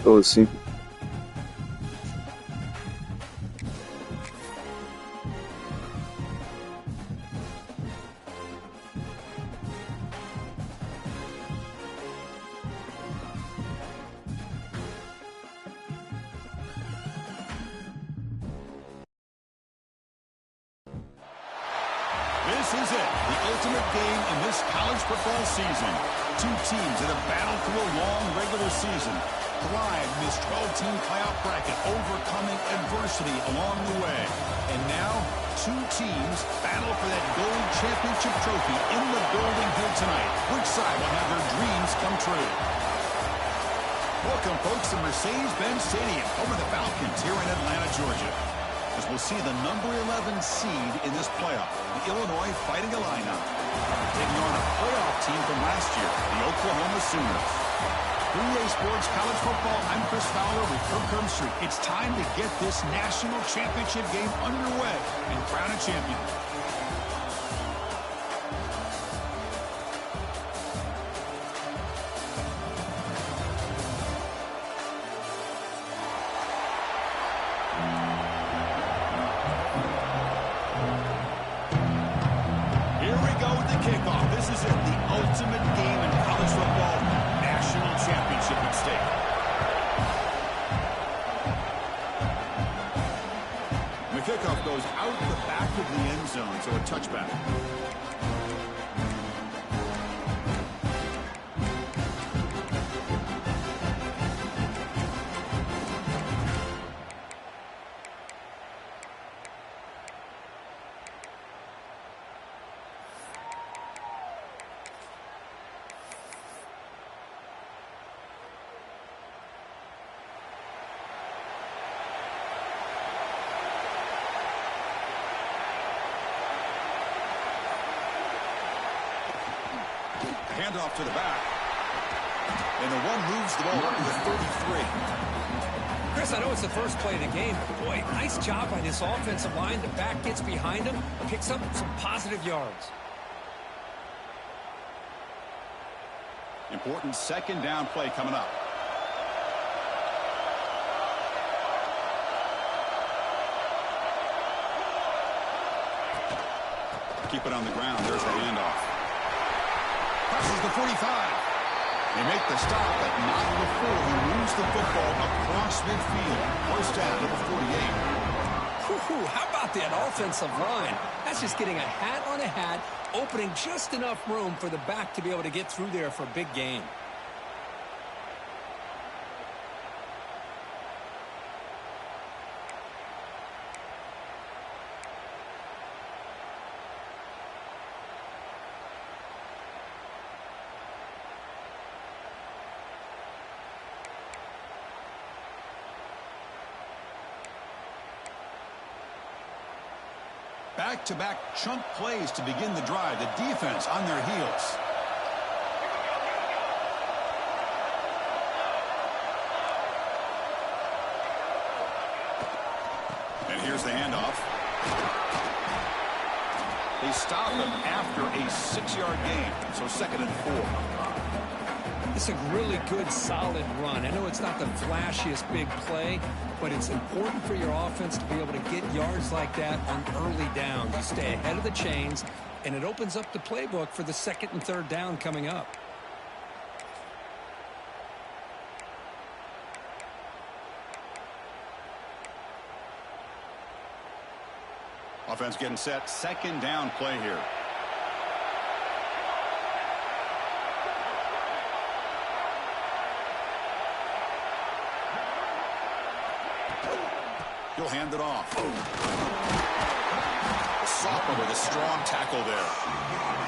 Oh, sim. This is it, the ultimate game in this college football season. Two teams that have battled through a long regular season, thrived in this 12-team playoff bracket, overcoming adversity along the way. And now, two teams battle for that gold championship trophy in the building here tonight. Which side will have their dreams come true? Welcome, folks, to Mercedes-Benz Stadium, home of the Falcons here in Atlanta, Georgia, as we'll see the number 11 seed in this playoff, the Illinois Fighting Illini, taking on a playoff team from last year, the Oklahoma Sooners. 3A Sports College Football, I'm Chris Fowler with Kirk Herbstreit. It's time to get this national championship game underway and crown a champion. Kickoff. This is it, the ultimate game in college football, national championship at stake. The kickoff goes out the back of the end zone, so a touchback. Handoff to the back. And the one moves the ball up to the 33. Chris, I know it's the first play of the game, but boy, nice job by this offensive line. The back gets behind him, picks up some positive yards. Important second down play coming up. Keep it on the ground. There's the handoff. Crosses the 45. They make the stop, but not before he moves the football across midfield. First down to the 48. How about that offensive line? That's just getting a hat on a hat, opening just enough room for the back to be able to get through there for a big gain. Back-to-back chunk plays to begin the drive. The defense on their heels. And here's the handoff. They stop him after a 6-yard gain. So 2nd and 4. It's a really good, solid run. I know it's not the flashiest big play, but it's important for your offense to be able to get yards like that on early downs. You stay ahead of the chains, and it opens up the playbook for the 2nd and 3rd down coming up. Offense getting set. 2nd down play here. He'll hand it off. Sophomore with a strong tackle there.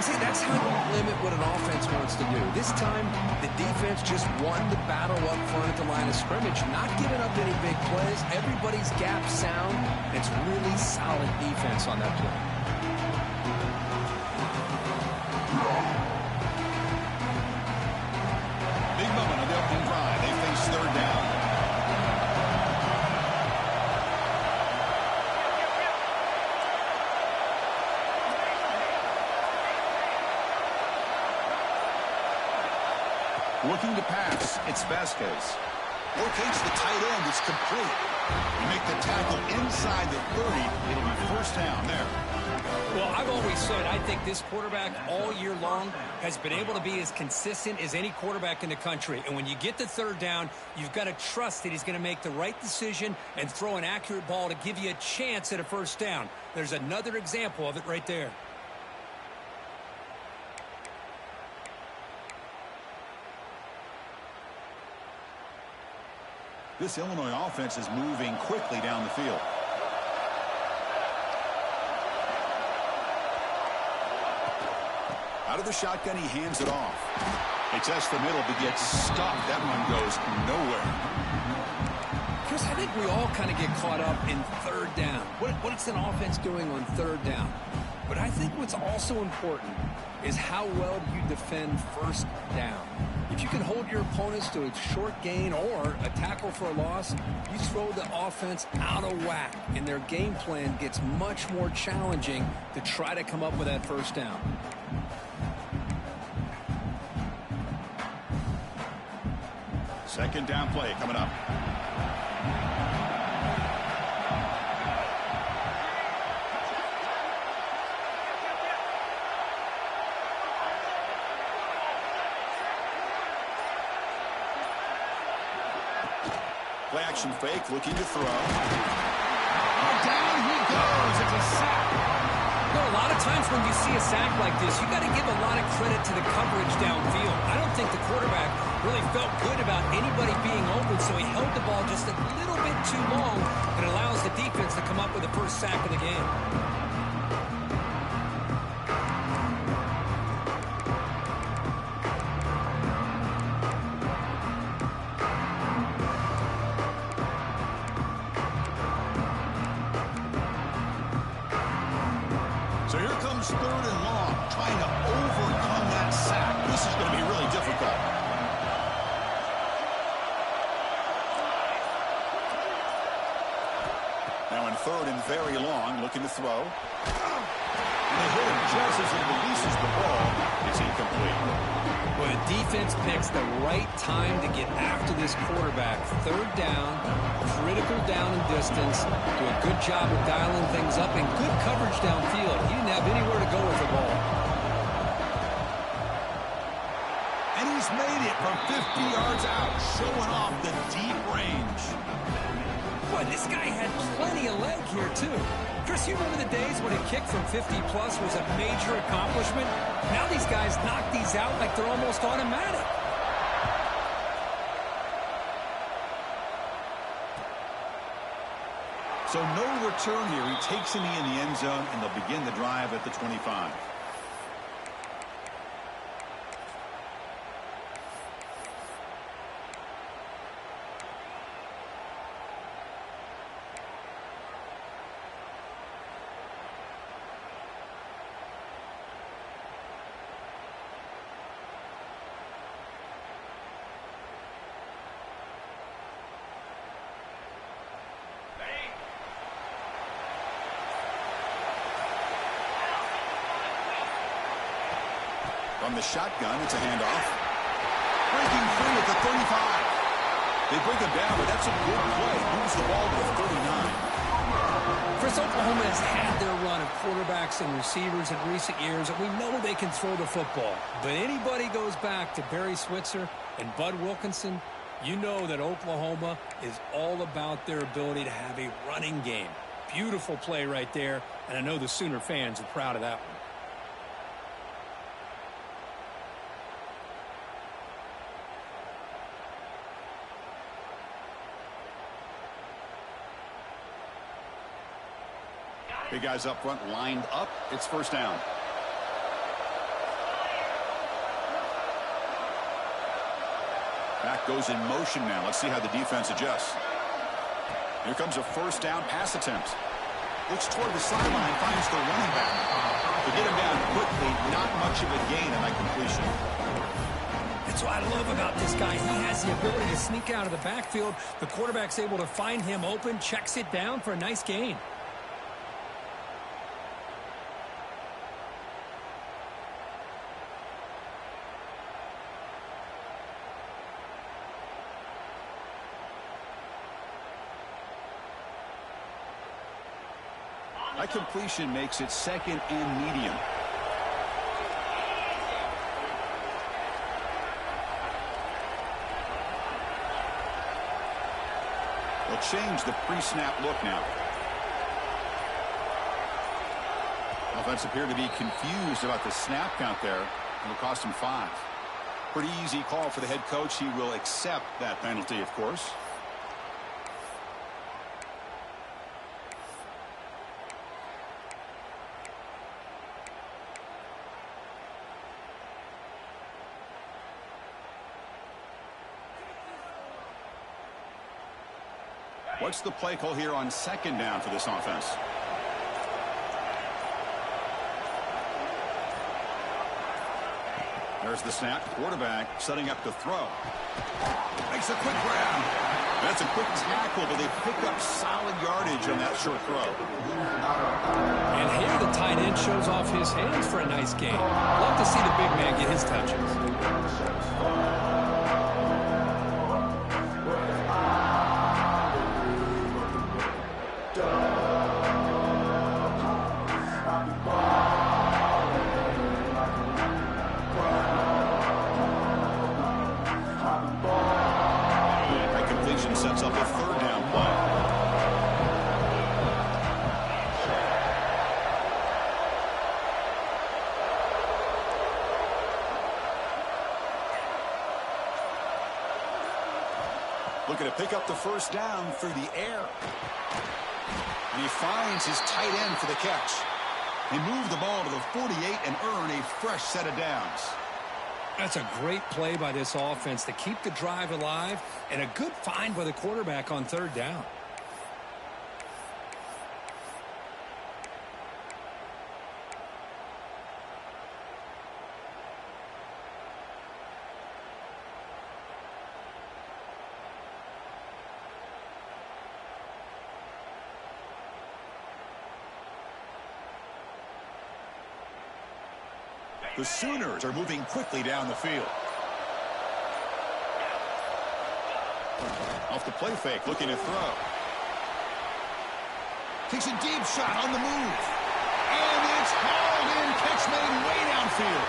See, that's how you limit what an offense wants to do. This time, the defense just won the battle up front at the line of scrimmage, not giving up any big plays. Everybody's gap sound. It's really solid defense on that play. Big moment on the opening drive. They face 3rd down. Looking to pass, it's Vasquez. Locates the tight end. It's complete. You make the tackle inside the 30. It'll be first down there. Well, I've always said I think this quarterback all year long has been able to be as consistent as any quarterback in the country. And when you get the third down, you've got to trust that he's going to make the right decision and throw an accurate ball to give you a chance at a first down. There's another example of it right there. This Illinois offense is moving quickly down the field. Out of the shotgun, he hands it off. They test the middle, but gets stopped. That one goes nowhere. Chris, I think we all kind of get caught up in third down. What's an offense doing on third down? But I think what's also important is how well do you defend first down. If you can hold your opponents to a short gain or a tackle for a loss, you throw the offense out of whack, and their game plan gets much more challenging to try to come up with that first down. Second down play coming up. Play action fake, looking to throw. Down he goes. It's a sack. You know, a lot of times when you see a sack like this, you got to give a lot of credit to the coverage downfield. I don't think the quarterback really felt good about anybody being open, so he held the ball just a little bit too long and allows the defense to come up with the first sack of the game. So here comes third and long, trying to overcome that sack. This is going to be really difficult. Now in third and very long, looking to throw. And they hit him just as he releases the ball. It's incomplete. Well, the defense picks the right time to get after this quarterback. Third down, critical down and distance. Do a good job of dialing things up and good coverage downfield. He didn't have anywhere to go with the ball. And he's made it from 50 yards out, showing off the deep range. Boy, this guy had plenty of leg here, too. Chris, you remember the days when a kick from 50-plus was a major accomplishment? Now these guys knock these out like they're almost automatic. So no return here. He takes him in the end zone, and they'll begin the drive at the 25. From the shotgun, it's a handoff. Breaking free at the 35. They bring him down, but that's a good play. Moves the ball to the 39. Chris, Oklahoma has had their run of quarterbacks and receivers in recent years, and we know they can throw the football. But anybody goes back to Barry Switzer and Bud Wilkinson, you know that Oklahoma is all about their ability to have a running game. Beautiful play right there, and I know the Sooner fans are proud of that one. Big guys up front lined up. It's first down. Back goes in motion now. Let's see how the defense adjusts. Here comes a first down pass attempt. Looks toward the sideline, finds the running back. To get him down quickly, not much of a gain on that completion. That's what I love about this guy. He has the ability to sneak out of the backfield. The quarterback's able to find him open, checks it down for a nice gain. That completion makes it second and medium. They'll change the pre-snap look now. Offense appear to be confused about the snap count there. It'll cost him 5. Pretty easy call for the head coach. He will accept that penalty, of course. What's the play call here on second down for this offense? There's the snap. Quarterback setting up to throw. Makes a quick grab. That's a quick tackle, but they pick up solid yardage on that short throw. And here the tight end shows off his hands for a nice gain. Love to see the big man get his touches. Sets up a third down play. Looking to pick up the first down through the air. And he finds his tight end for the catch. They move the ball to the 48 and earn a fresh set of downs. That's a great play by this offense to keep the drive alive, and a good find by the quarterback on third down. The Sooners are moving quickly down the field. Off the play fake, looking to throw. Takes a deep shot on the move. And it's hauled in, catch made way downfield.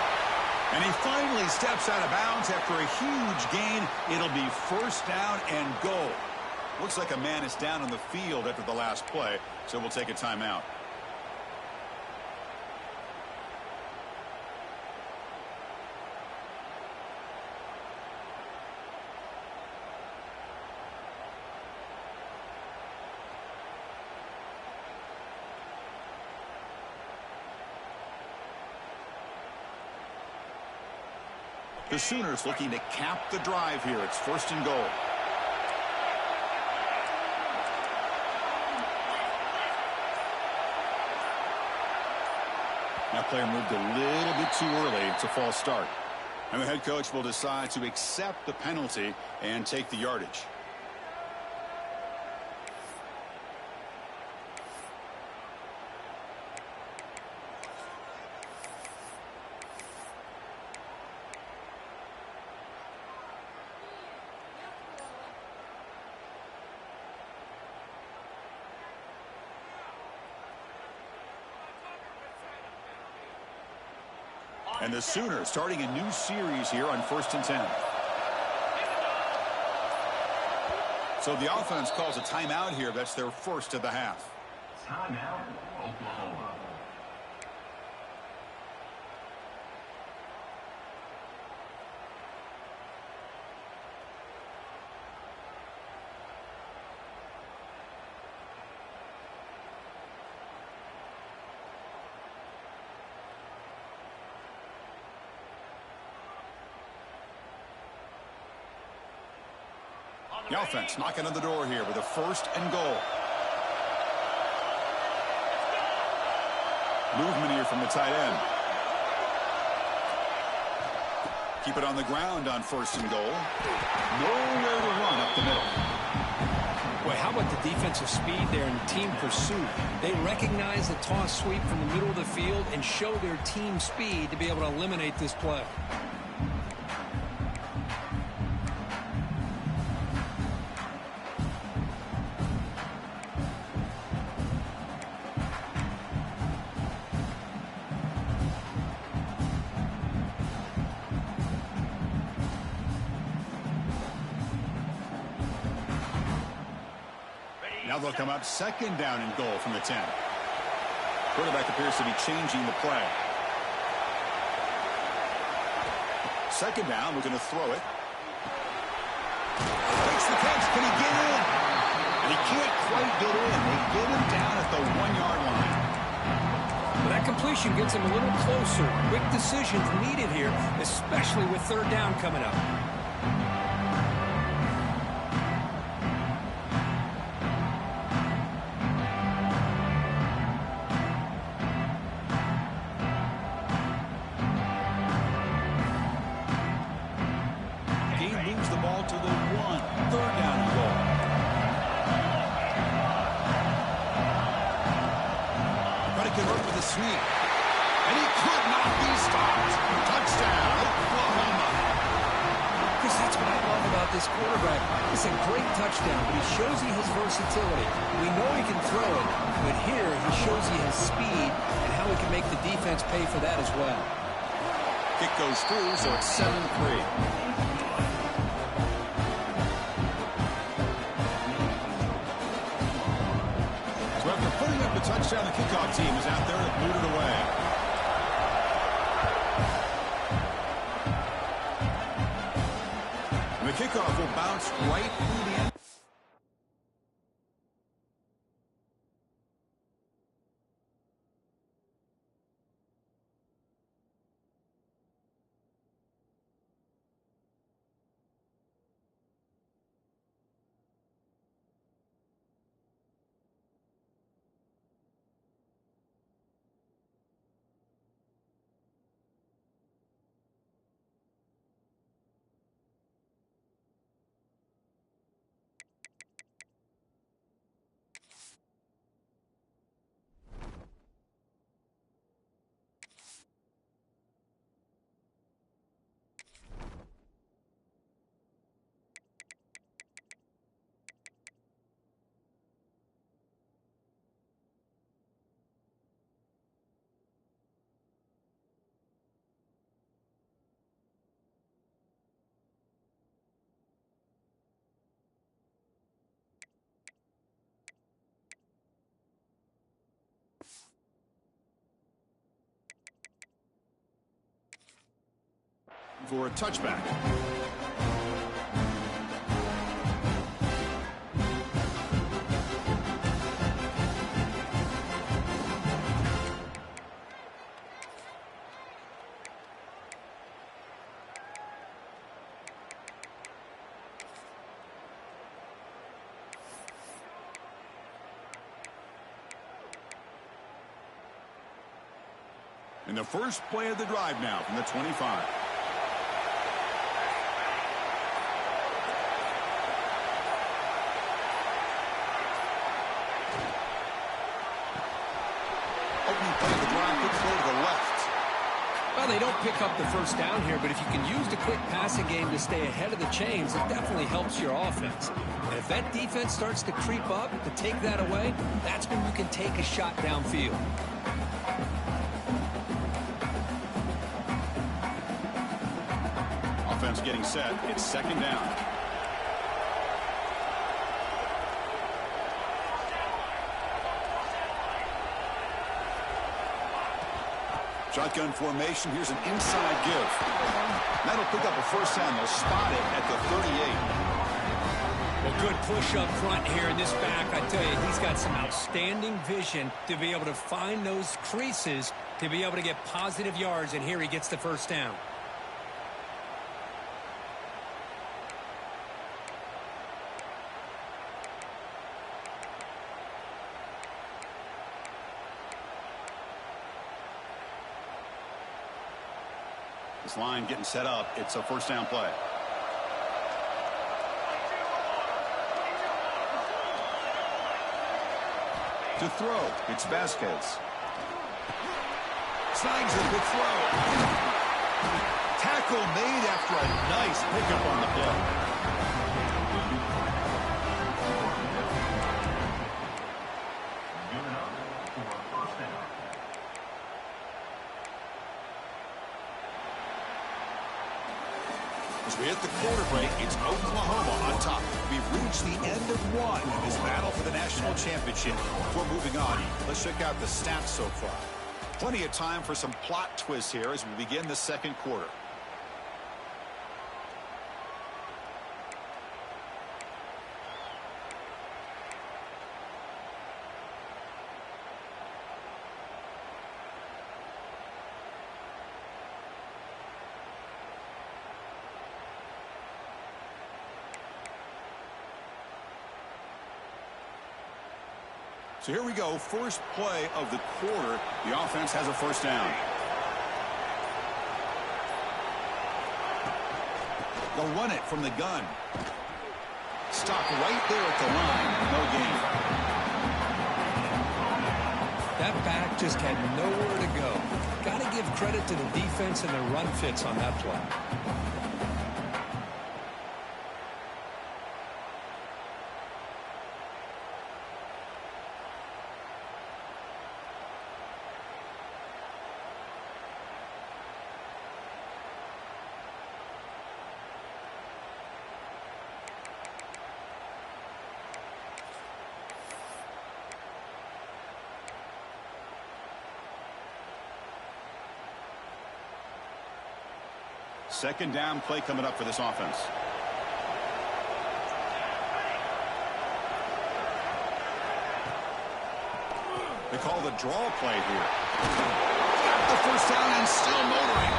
And he finally steps out of bounds after a huge gain. It'll be first down and goal. Looks like a man is down on the field after the last play, so we'll take a timeout. The Sooners looking to cap the drive here. It's first and goal. That player moved a little bit too early. It's a false start. And the head coach will decide to accept the penalty and take the yardage. And the Sooners starting a new series here on 1st and 10. So the offense calls a timeout here. That's their first of the half. Timeout, Oklahoma. The offense knocking on the door here with a first and goal. Movement here from the tight end. Keep it on the ground on first and goal. Nowhere to run up the middle. Boy, how about the defensive speed there and team pursuit? They recognize the toss sweep from the middle of the field and show their team speed to be able to eliminate this play. Now they'll come up second down and goal from the 10. Quarterback appears to be changing the play. Second down, looking to throw it. Makes the catch. Can he get in? And he can't quite get in. They get him down at the 1-yard line. Well, that completion gets him a little closer. Quick decisions needed here, especially with third down coming up. Sweep. And he could not be stopped. Touchdown, Oklahoma. Chris, that's what I love about this quarterback. It's a great touchdown, but he shows he has versatility. We know he can throw it, but here he shows he has speed and how he can make the defense pay for that as well. Kick goes through, so it's 7-3. Touchdown, the kickoff team is out there to boot it away. And the kickoff will bounce right through the end. For a touchback. And the first play of the drive now from the 25. Well, they don't pick up the first down here, but if you can use the quick passing game to stay ahead of the chains, it definitely helps your offense. And if that defense starts to creep up to take that away, that's when you can take a shot downfield. Offense getting set. It's second down. Shotgun formation. Here's an inside give. That'll pick up a first down. They'll spot it at the 38. Well, good push up front here in this back. I tell you, he's got some outstanding vision to be able to find those creases to be able to get positive yards, and here he gets the first down. This line getting set up. It's a first down play. To throw, it's Vasquez. Snags a good throw. Tackle made after a nice pickup on the play. As we hit the quarter break, it's Oklahoma on top. we've reached the end of one in this battle for the national championship. Before moving on, let's check out the stats so far. Plenty of time for some plot twists here as we begin the second quarter. So here we go, first play of the quarter. The offense has a first down. They'll run it from the gun. Stop right there at the line. No gain. That back just had nowhere to go. Got to give credit to the defense and their run fits on that play. Second down play coming up for this offense. They call the draw play here. Got the first down and still motoring.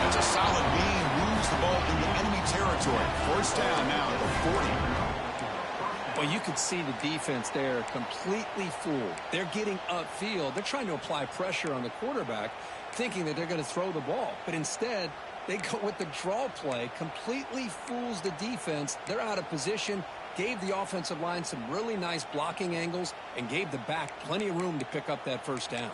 That's a solid gain. Moves the ball into enemy territory. First down now at the 40. Well, you could see the defense there completely fooled. They're getting upfield. They're trying to apply pressure on the quarterback, thinking that they're going to throw the ball. But instead, they go with the draw play, completely fools the defense. They're out of position, gave the offensive line some really nice blocking angles, and gave the back plenty of room to pick up that first down.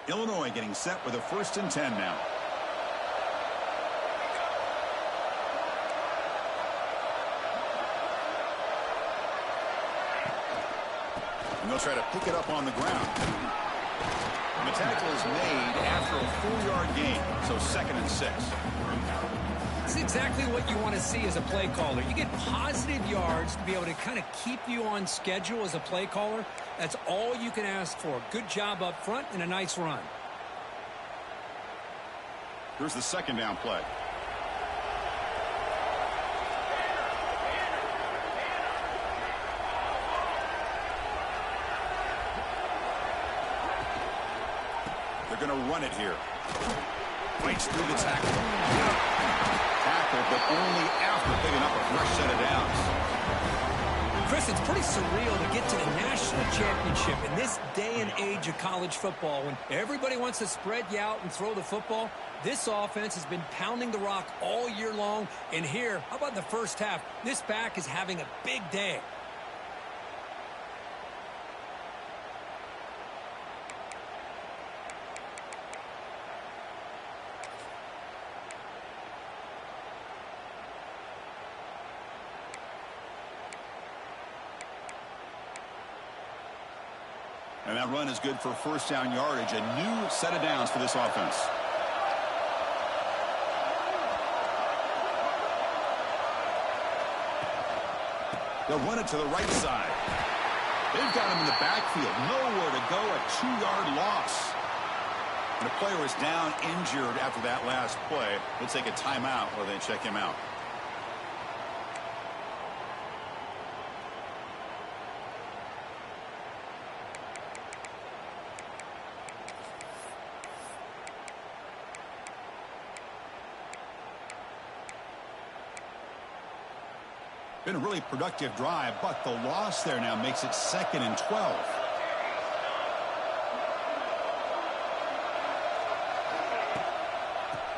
Illinois getting set with a 1st and 10 now. And they'll try to pick it up on the ground. And the tackle is made after a 4-yard gain, so 2nd and 6. It's exactly what you want to see as a play caller. You get positive yards to be able to kind of keep you on schedule as a play caller. That's all you can ask for. Good job up front and a nice run. Here's the second down play. They're going to run it here. Fights through the tackle. Tackle, but only after picking up a fresh set of downs. Chris, it's pretty surreal to get to the national championship in this day and age of college football when everybody wants to spread you out and throw the football. This offense has been pounding the rock all year long. And here, how about the first half? This back is having a big day. And that run is good for first down yardage. A new set of downs for this offense. They'll run it to the right side. They've got him in the backfield. Nowhere to go. A 2-yard loss. And the player is down injured after that last play. They'll take a timeout while they check him out. Been a really productive drive, but the loss there now makes it 2nd and 12.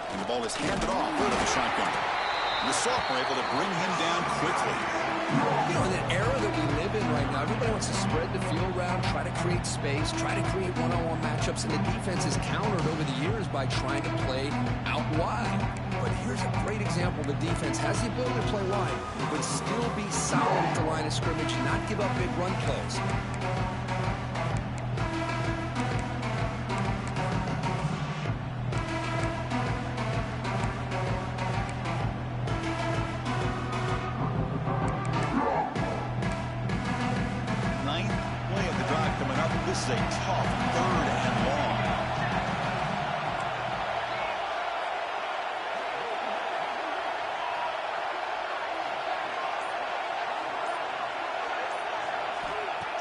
And the ball is handed off out of the shotgun. And the sophomore able to bring him down quickly. You know, in the era that we live in right now, everybody wants to spread the field around, try to create space, try to create one-on-one matchups, and the defense has countered over the years by trying to play out wide. But here's a great example. The defense has the ability to play wide, but still be solid at the line of scrimmage and not give up big run plays. 3rd and long.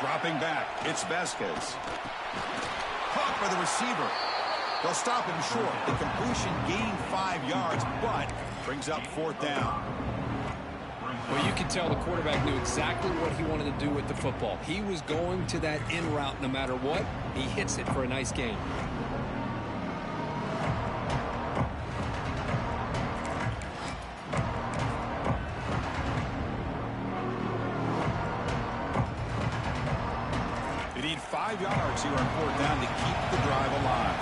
Dropping back, it's Vasquez. Caught by the receiver. They'll stop him short. The completion gained 5 yards, but brings up 4th down. Well, you can tell the quarterback knew exactly what he wanted to do with the football. He was going to that in route no matter what. He hits it for a nice gain. They need 5 yards here on 4th down to keep the drive alive.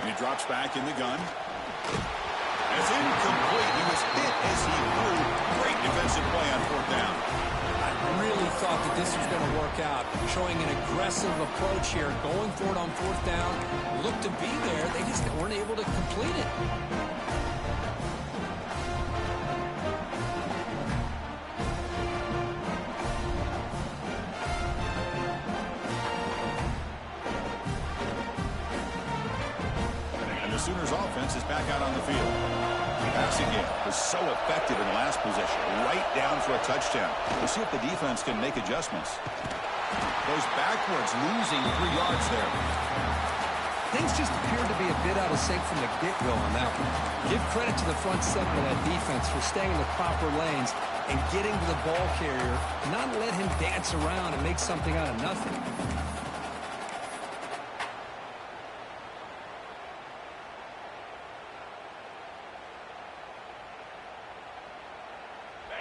And he drops back in the gun. It's incomplete. He was hit as he threw. Great defensive play on 4th down. I really thought that this was going to work out. Showing an aggressive approach here. Going for it on 4th down. Looked to be there. They just weren't able to complete it. Sooners offense is back out on the field. The passing game was so effective in last possession, right down for a touchdown. We'll see if the defense can make adjustments. Goes backwards, losing 3 yards there. Things just appeared to be a bit out of sync from the get-go on that one. Give credit to the front seven of that defense for staying in the proper lanes and getting to the ball carrier, not let him dance around and make something out of nothing.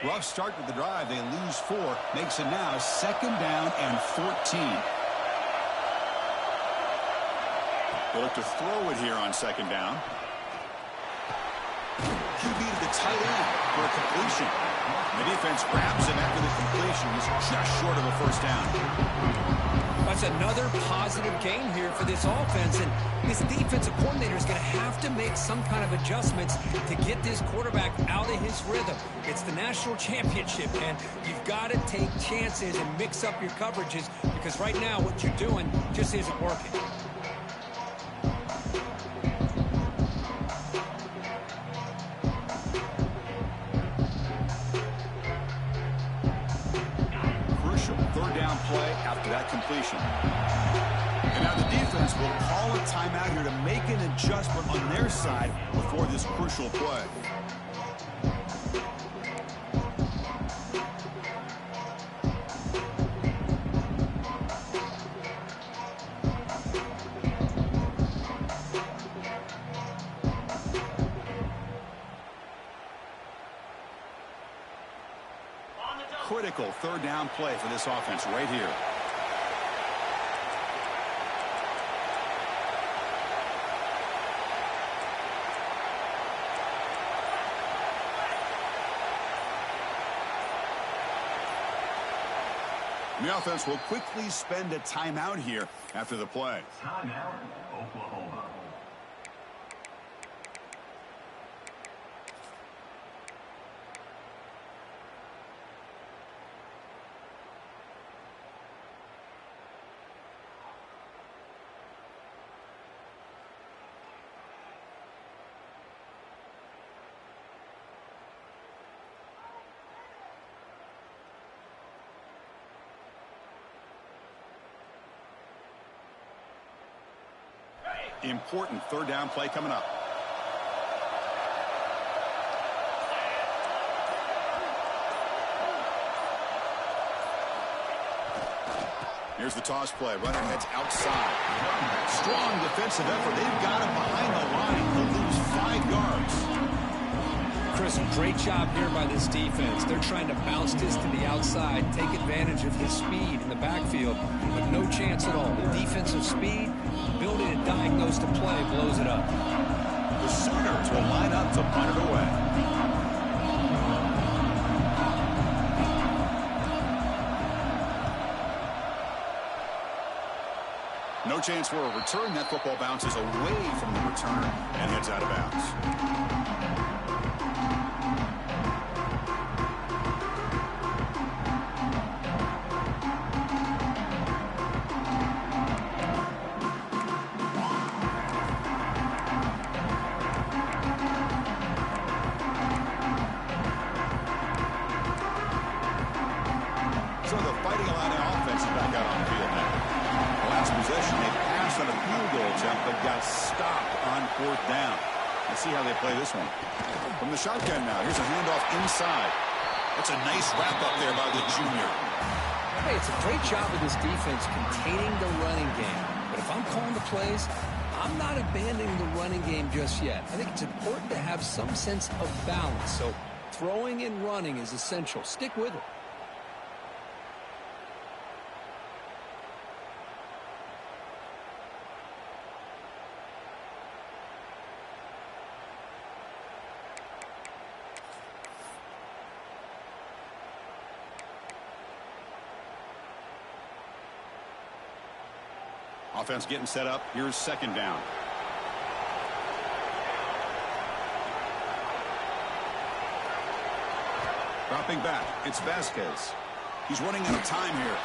Rough start with the drive. They lose 4. Makes it now 2nd down and 14. They look to throw it here on 2nd down. QB to the tight end for a completion. The defense grabs him after the completion. He's just short of a 1st down. That's another positive game here for this offense, and this defensive coordinator is going to have to make some kind of adjustments to get this quarterback out of his rhythm. It's the national championship, and you've got to take chances and mix up your coverages because right now what you're doing just isn't working. Crucial 3rd down play after that completion. And now the defense will call a timeout here to make an adjustment on their side before this crucial play. Critical 3rd down play for this offense right here. The offense will quickly spend a timeout here after the play. Timeout, Oklahoma. Important 3rd down play coming up. Here's the toss play. Runner heads outside. Strong defensive effort. They've got him behind the line. He'll lose 5 yards. Chris, great job here by this defense. They're trying to bounce this to the outside, take advantage of his speed in the backfield, but no chance at all. The defensive speed, ability to diagnose the play, blows it up. The Sooners will line up to punt it away. No No chance for a return. That football bounces away from the return and heads out of bounds. So the Fighting Illini offense is back out on the field now. The last possession, they passed on a field goal attempt, but got stopped on 4th down. Let's see how they play this one. From the shotgun now, here's a handoff inside. That's a nice wrap-up there by the junior. Hey, it's a great job of this defense containing the running game. But if I'm calling the plays, I'm not abandoning the running game just yet. I think it's important to have some sense of balance. So throwing and running is essential. Stick with it. Offense getting set up. Here's 2nd down. Dropping back. It's Vasquez. He's running out of time here.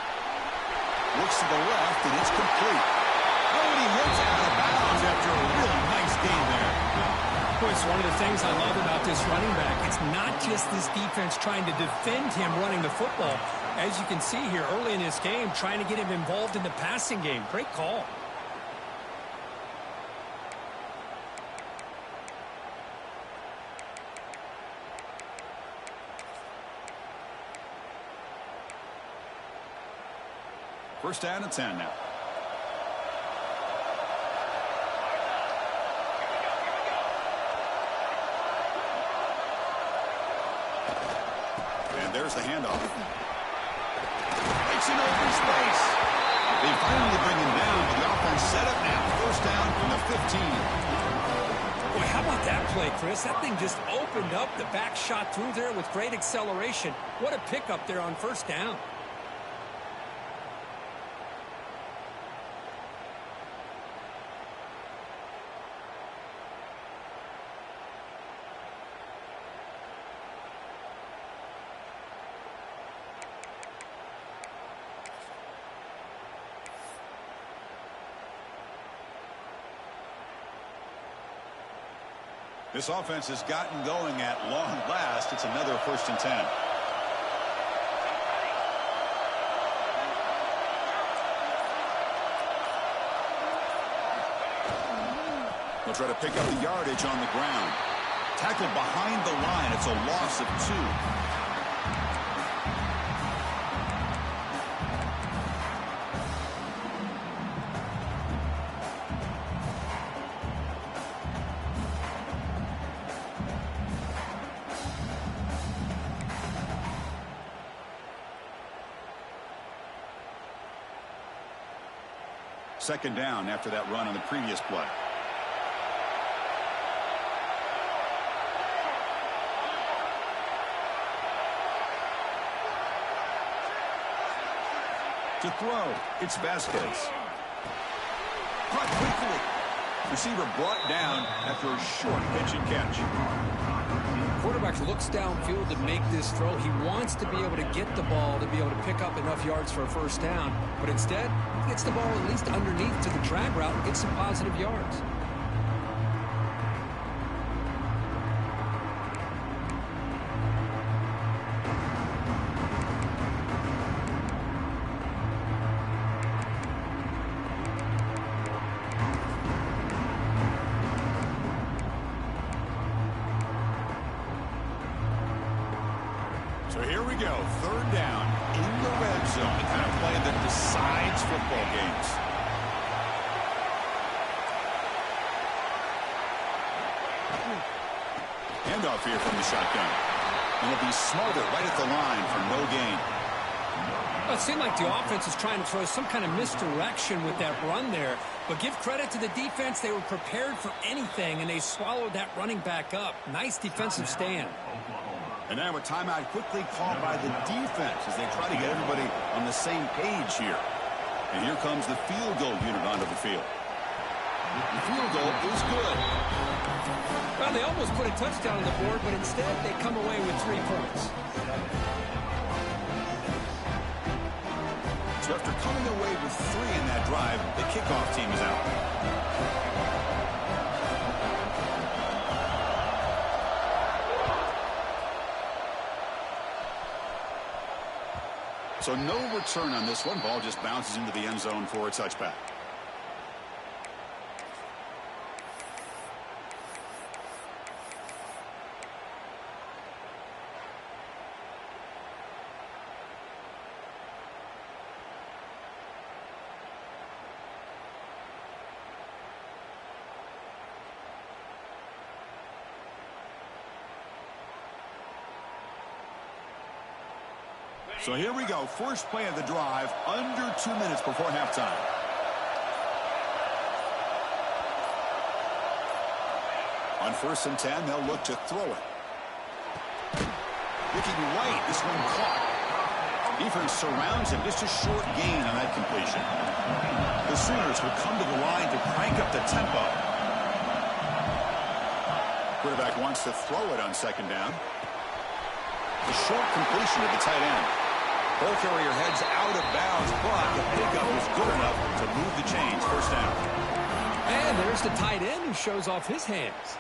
Looks to the left, and it's complete. Oh, and he heads out of bounds after a real nice game there. Boy, it's one of the things I love about this running back. It's not just this defense trying to defend him running the football. As you can see here early in this game, trying to get him involved in the passing game. Great call. First down and 10 now. And there's the handoff. It's an open space. They finally bring him down, but the offense set up now. First down from the 15. Boy, how about that play, Chris? That thing just opened up. The back shot through there with great acceleration. What a pickup there on first down. This offense has gotten going at long last. It's another 1st and 10. They'll try to pick up the yardage on the ground. Tackled behind the line. It's a loss of 2. Second down after that run on the previous play. To throw, it's Vasquez. Caught quickly. Receiver brought down after a short pitch and catch. Quarterback looks downfield to make this throw. He wants to be able to get the ball to be able to pick up enough yards for a first down. But instead, he gets the ball at least underneath to the drag route and gets some positive yards. So here we go, 3rd down in the red zone. The kind of play that decides football games. Handoff here from the shotgun. And he'll be smarter right at the line for no gain. Well, it seemed like the offense is trying to throw some kind of misdirection with that run there. But give credit to the defense. They were prepared for anything, and they swallowed that running back up. Nice defensive stand. And now a timeout quickly called by the defense as they try to get everybody on the same page here. And here comes the field goal unit onto the field. The field goal is good. Well, they almost put a touchdown on the board, but instead they come away with 3 points. So after coming away with 3 in that drive, the kickoff team is out. So no return on this one. Ball just bounces into the end zone for a touchback. So here we go. First play of the drive, under 2 minutes before halftime. On 1st and 10, they'll look to throw it. Looking right, this one caught. Defense surrounds him. Just a short gain on that completion. The Sooners will come to the line to crank up the tempo. Quarterback wants to throw it on 2nd down. The short completion to the tight end. Ball carrier heads out of bounds, but the pickup was good enough to move the chains. 1st down. And there's the tight end who shows off his hands.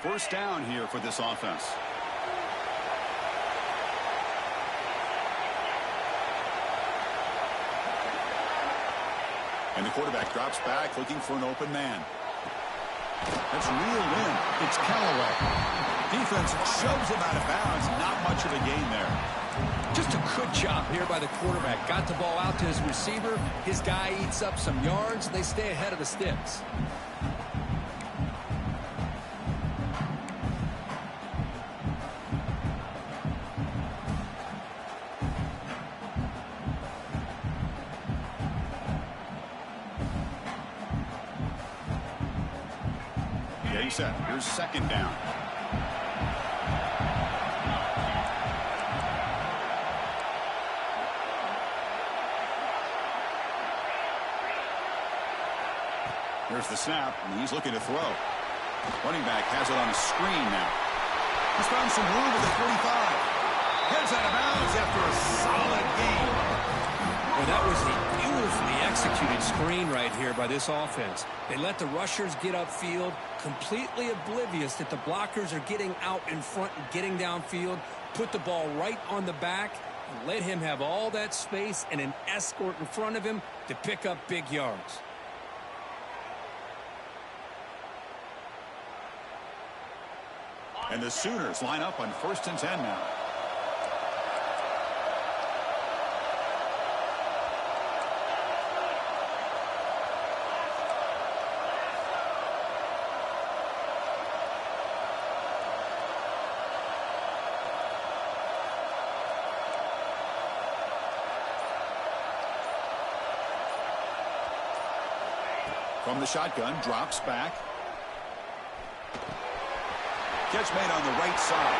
First down here for this offense. And the quarterback drops back looking for an open man. That's reeled in. It's Callaway. Defense shoves him out of bounds. Not much of a gain there. Just a good job here by the quarterback. Got the ball out to his receiver. His guy eats up some yards. They stay ahead of the sticks. Set. Here's 2nd down. Here's the snap, and he's looking to throw. Running back has it on a screen now. He's found some room at the 45. Heads out of bounds after a solid gain. Well, that was a beautifully executed screen right here by this offense. They let the rushers get upfield, completely oblivious that the blockers are getting out in front and getting downfield, put the ball right on the back, and let him have all that space and an escort in front of him to pick up big yards. And the Sooners line up on 1st and 10 now. From the shotgun, drops back. Catch made on the right side.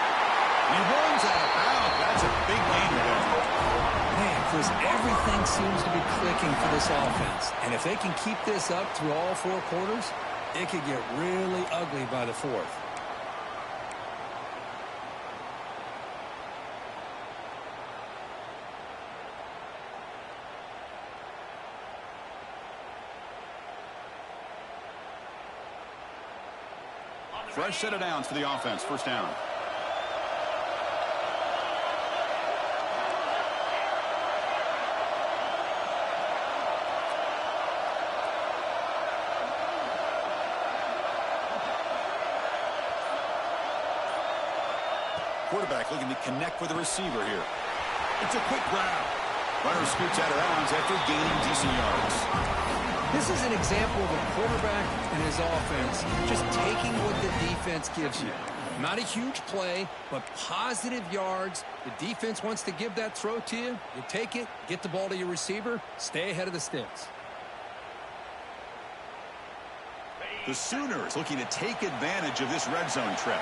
He runs out of bounds. That's a big gain there. Man, Chris, everything seems to be clicking for this offense. And if they can keep this up through all 4 quarters, it could get really ugly by the 4th. Fresh set of downs for the offense. 1st down. Quarterback looking to connect with the receiver here. It's a quick grab. Runner scoots out of bounds after gaining decent yards. This is an example of a quarterback and his offense just taking what the defense gives you. Not a huge play, but positive yards. The defense wants to give that throw to you. You take it, get the ball to your receiver, stay ahead of the sticks. The Sooners looking to take advantage of this red zone trip.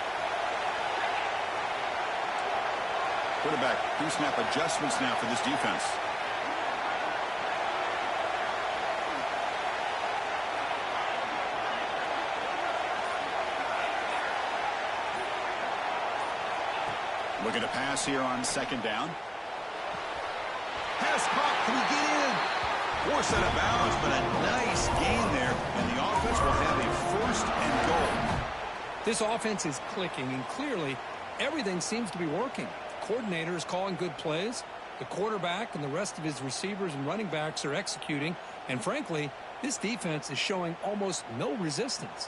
Quarterback pre-snap adjustments now for this defense. Looking to pass here on second down. Pass caught. Can he get in? Forced out of bounds, but a nice gain there. And the offense will have a first and goal. This offense is clicking, and clearly everything seems to be working. The coordinator is calling good plays. The quarterback and the rest of his receivers and running backs are executing. And frankly, this defense is showing almost no resistance.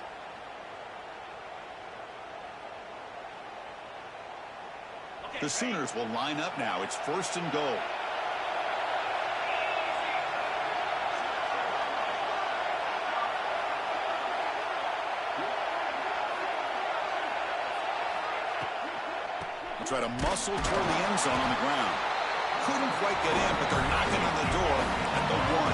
The Sooners will line up now. It's first and goal. They'll try to muscle toward the end zone on the ground. Couldn't quite get in, but they're knocking on the door at the 1.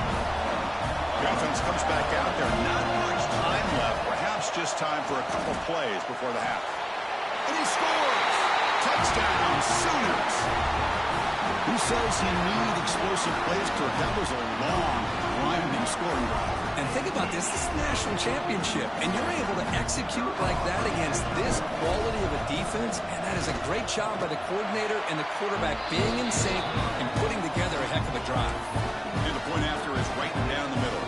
The offense comes back out there. Not much time left. Perhaps just time for a couple plays before the half. And he scores! Touchdown, Sooners. Who says you need explosive plays, Kirk? That was a long, grinding scoring drive. And think about this. This is a national championship, and you're able to execute like that against this quality of a defense, and that is a great job by the coordinator and the quarterback being in sync and putting together a heck of a drive. And the point after is right down the middle.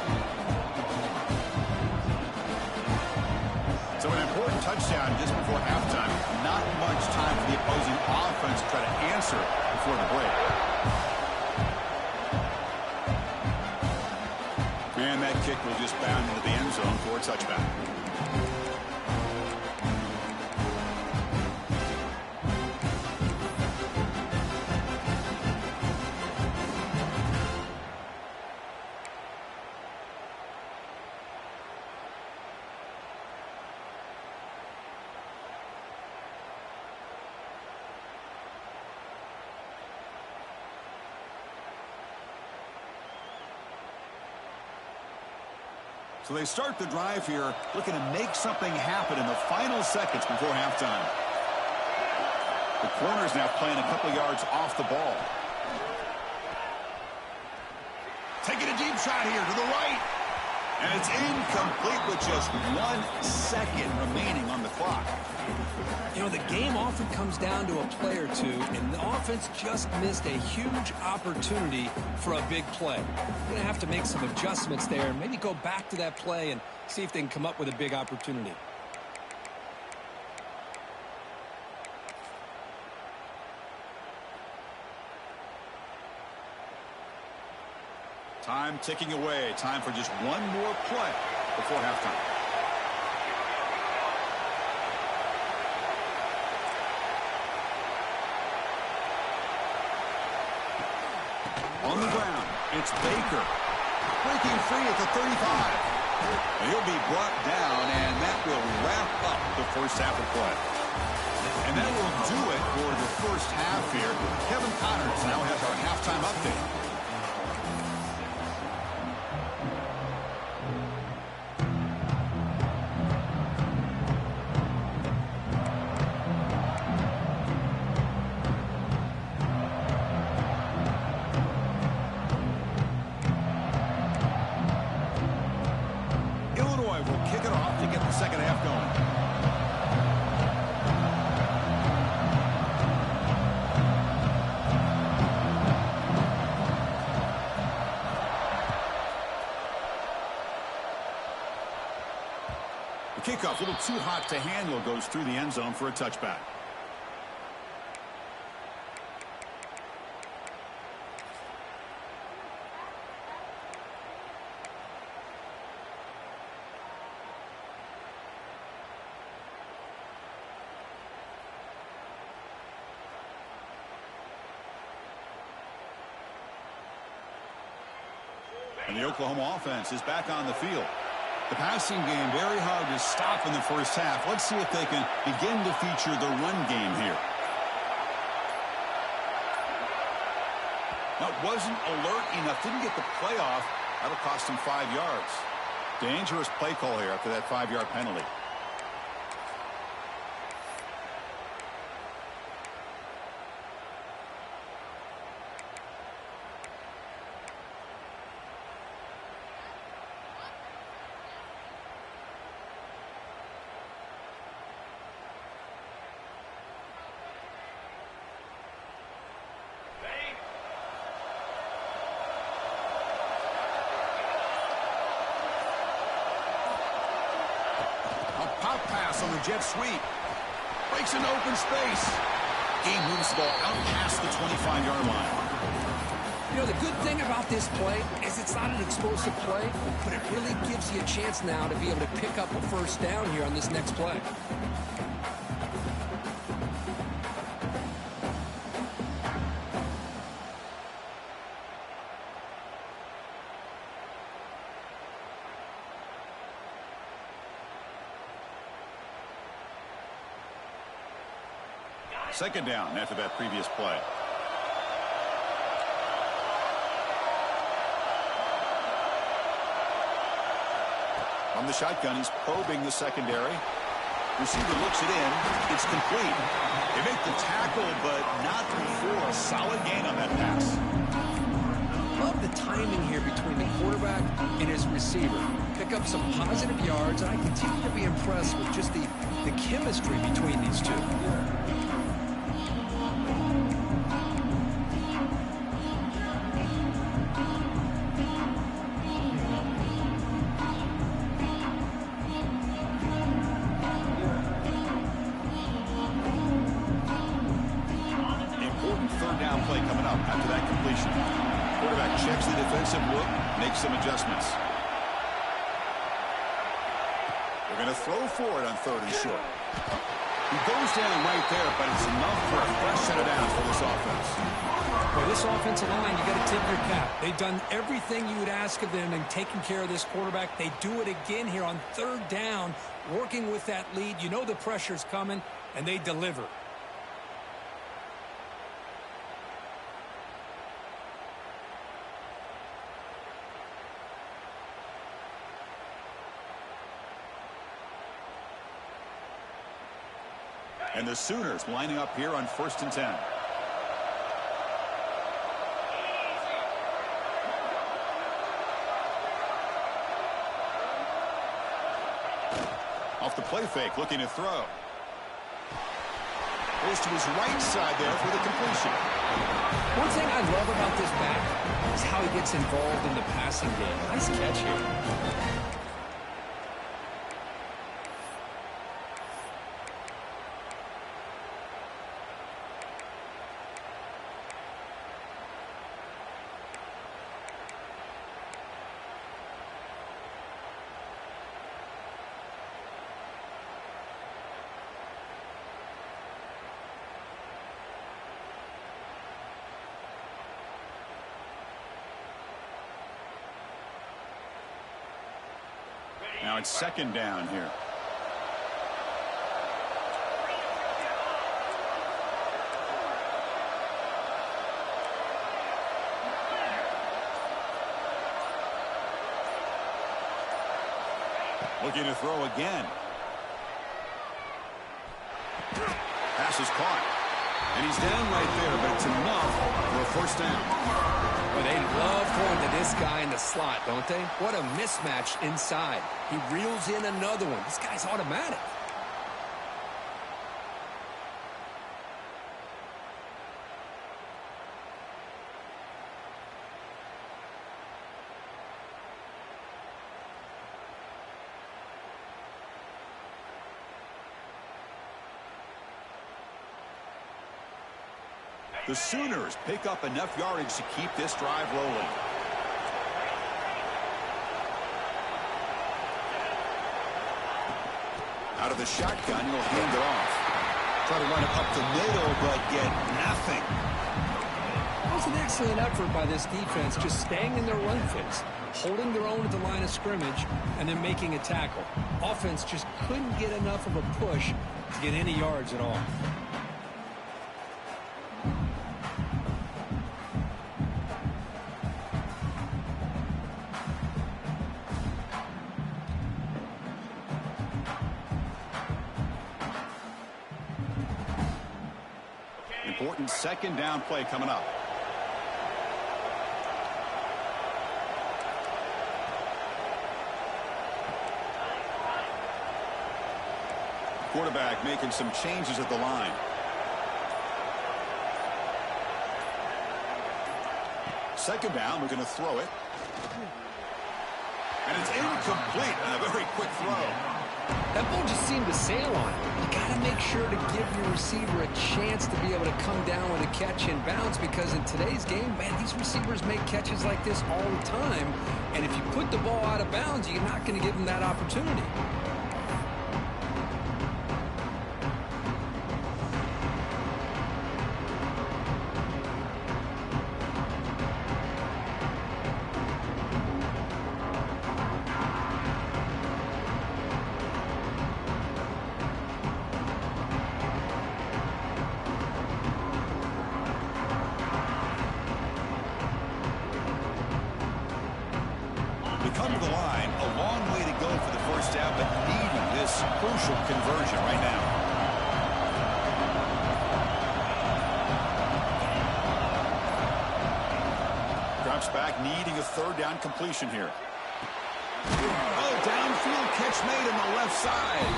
So an important touchdown just before halftime. Not much time for the opposing offense to try to answer before the break. And that kick will just bound into the end zone for a touchback. So they start the drive here, looking to make something happen in the final seconds before halftime. The corner's now playing a couple yards off the ball. Taking a deep shot here to the right. And it's incomplete with just 1 second remaining on the clock. You know, the game often comes down to a play or two, and the offense just missed a huge opportunity for a big play. They're going to have to make some adjustments there and maybe go back to that play and see if they can come up with a big opportunity. Time ticking away. Time for just one more play before halftime. On the ground, it's Baker. Breaking free at the 35. He'll be brought down, and that will wrap up the first half of play. And that will do it for the first half here. Kevin Connors now has our halftime update. Second half going. The kickoff, a little too hot to handle, goes through the end zone for a touchback. And the Oklahoma offense is back on the field. The passing game very hard to stop in the first half. Let's see if they can begin to feature the run game here. Now, it wasn't alert enough. Didn't get the play off. That'll cost him 5 yards. Dangerous play call here after that 5-yard penalty. Pop pass on the jet sweep. Breaks into open space. He moves the ball out past the 25-yard line. You know, the good thing about this play is it's not an explosive play, but it really gives you a chance now to be able to pick up a first down here on this next play. Second down after that previous play. From the shotgun, he's probing the secondary. Receiver looks it in. It's complete. They make the tackle, but not before a solid gain on that pass. Love the timing here between the quarterback and his receiver. Pick up some positive yards, and I continue to be impressed with just the chemistry between these two. After that completion, quarterback checks the defensive look, makes some adjustments. They're going to throw for it on 3rd and short. He goes down right there, but it's enough for a fresh set of downs for this offense. Well, this offensive line, you got to tip your cap. They've done everything you would ask of them in taking care of this quarterback. They do it again here on 3rd down, working with that lead. You know the pressure's coming, and they deliver. And the Sooners lining up here on 1st and 10. Off the play fake, looking to throw. Goes to his right side there for the completion. One thing I love about this back is how he gets involved in the passing game. Nice catch here. Now it's 2nd down here. Looking to throw again. Pass is caught. And he's down right there, but it's enough for a 1st down. Well, they love throwing to this guy in the slot, don't they? What a mismatch inside. He reels in another one. This guy's automatic. The Sooners pick up enough yardage to keep this drive rolling. Out of the shotgun, he'll hand it off. Try to run it up the middle, but get nothing. That was an excellent effort by this defense, just staying in their run phase. holding their own at the line of scrimmage, and then making a tackle. Offense just couldn't get enough of a push to get any yards at all. Important second down play coming up. Quarterback making some changes at the line. Second down, we're going to throw it. And it's incomplete on a very quick throw. That ball just seemed to sail on it. You got to make sure to give your receiver a chance to be able to come down with a catch and bounce, because in today's game, man, these receivers make catches like this all the time. And if you put the ball out of bounds, you're not going to give them that opportunity. Come to the line, a long way to go for the first down, but needing this crucial conversion right now. Drops back, needing a third down completion here. Oh, downfield catch made on the left side.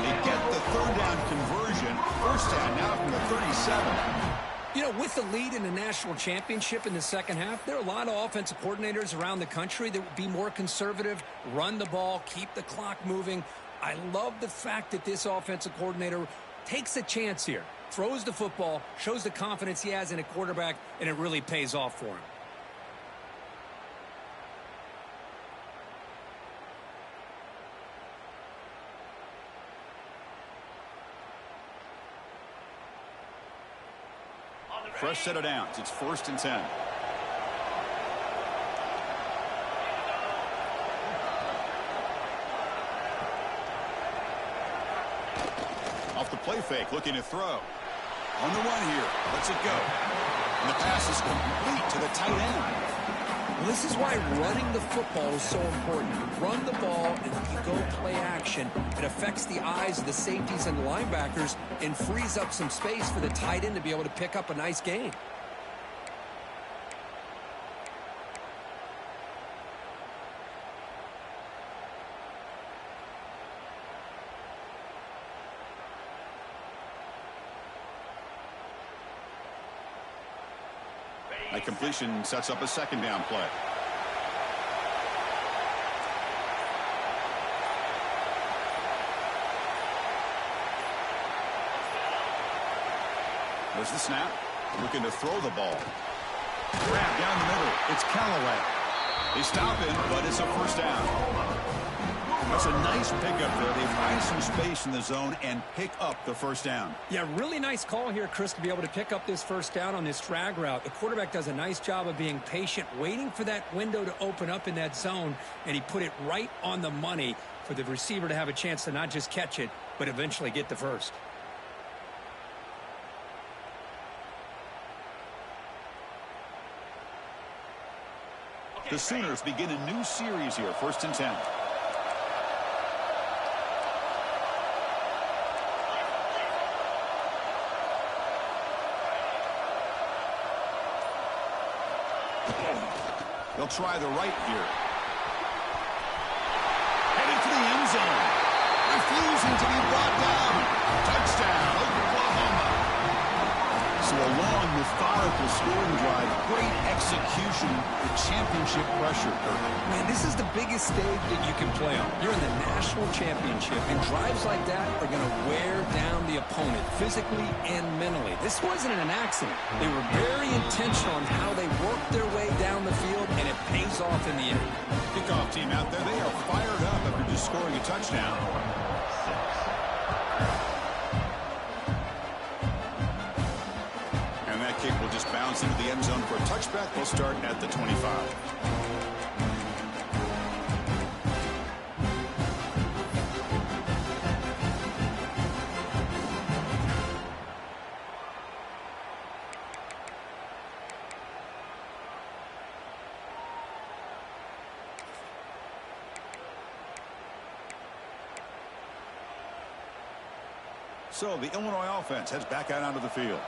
They get the third down conversion. First down now from the 37. You know, with the lead in the national championship in the second half, there are a lot of offensive coordinators around the country that would be more conservative, run the ball, keep the clock moving. I love the fact that this offensive coordinator takes a chance here, throws the football, shows the confidence he has in a quarterback, and it really pays off for him. Fresh set of downs. It's 1st and 10. Off the play fake, looking to throw. On the run here. Lets it go. And the pass is complete to the tight end. Well, this is why running the football is so important. You run the ball, and if you go play action, it affects the eyes of the safeties and linebackers and frees up some space for the tight end to be able to pick up a nice gain. That completion sets up a second down play. There's the snap. Looking to throw the ball. Grab down the middle. It's Callaway. They stop him, but it's a first down. That's a nice pickup there. They find some space in the zone and pick up the first down. Yeah, really nice call here, Chris, to be able to pick up this first down on this drag route. The quarterback does a nice job of being patient, waiting for that window to open up in that zone, and he put it right on the money for the receiver to have a chance to not just catch it, but eventually get the first. The Sooners begin a new series here, 1st and 10. They'll try the right here. Headed for the end zone. Refusing to be brought down. Touchdown, Oklahoma. So a long, methodical scoring drive. Great execution. The championship pressure. Man, this is the biggest stage that you can play on. You're in the national championship, and drives like that are going to wear down the opponent physically and mentally. This wasn't an accident. They were very intentional on how they worked their way down the field, and it pays off in the end. Kickoff team out there, they are fired up after just scoring a touchdown. And that kick will just bounce into the end zone for a touchback. They'll start at the 25. So the Illinois offense heads back out onto the field.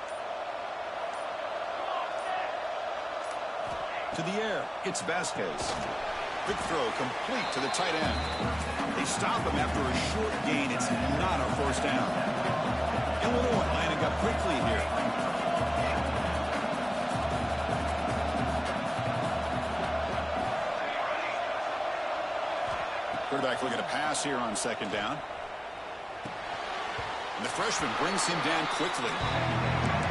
To the air, it's Vasquez. Quick throw complete to the tight end. They stop him after a short gain. It's not a first down. Illinois lining up quickly here. Quarterback looking to pass here on second down. And the freshman brings him down quickly.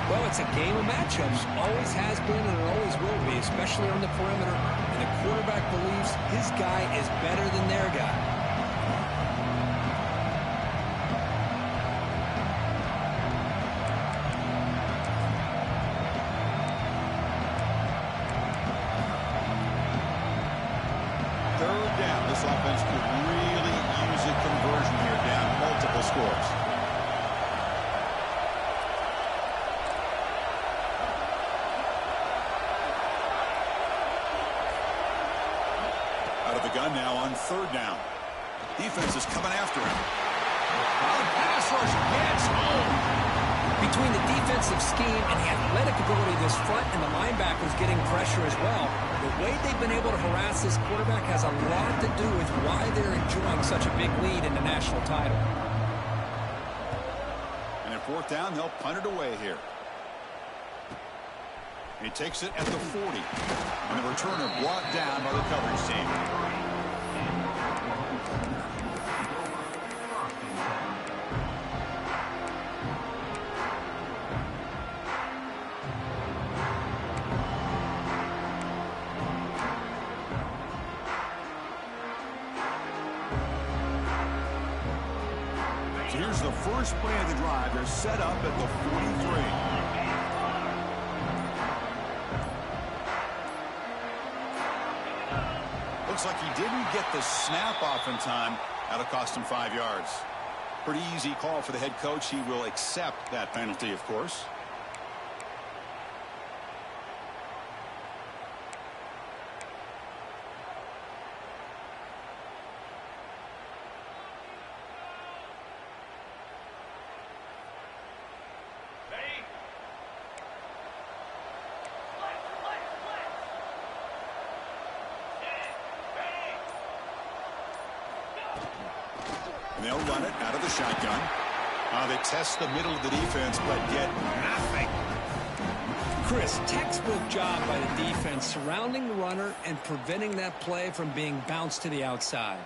Well, it's a game of matchups. Always has been and it always will be, especially on the perimeter. And the quarterback believes his guy is better than their guy. Third down. This offense could really use a conversion here, down multiple scores. Out of the gun now on third down. Defense is coming after him. Oh, pass rush gets home. Between the defensive scheme and the athletic ability of this front and the linebackers getting pressure as well, the way they've been able to harass this quarterback has a lot to do with why they're enjoying such a big lead in the national title. And at fourth down, they'll punt it away here. And he takes it at the 40. And the returner brought down by the coverage team. So here's the first play of the drive. They're set up at the 43. Looks like he didn't get the snap off in time. That'll cost him 5 yards. Pretty easy call for the head coach. He will accept that penalty, of course. And they'll run it out of the shotgun. They test the middle of the defense, but get nothing. Chris, textbook job by the defense surrounding the runner and preventing that play from being bounced to the outside.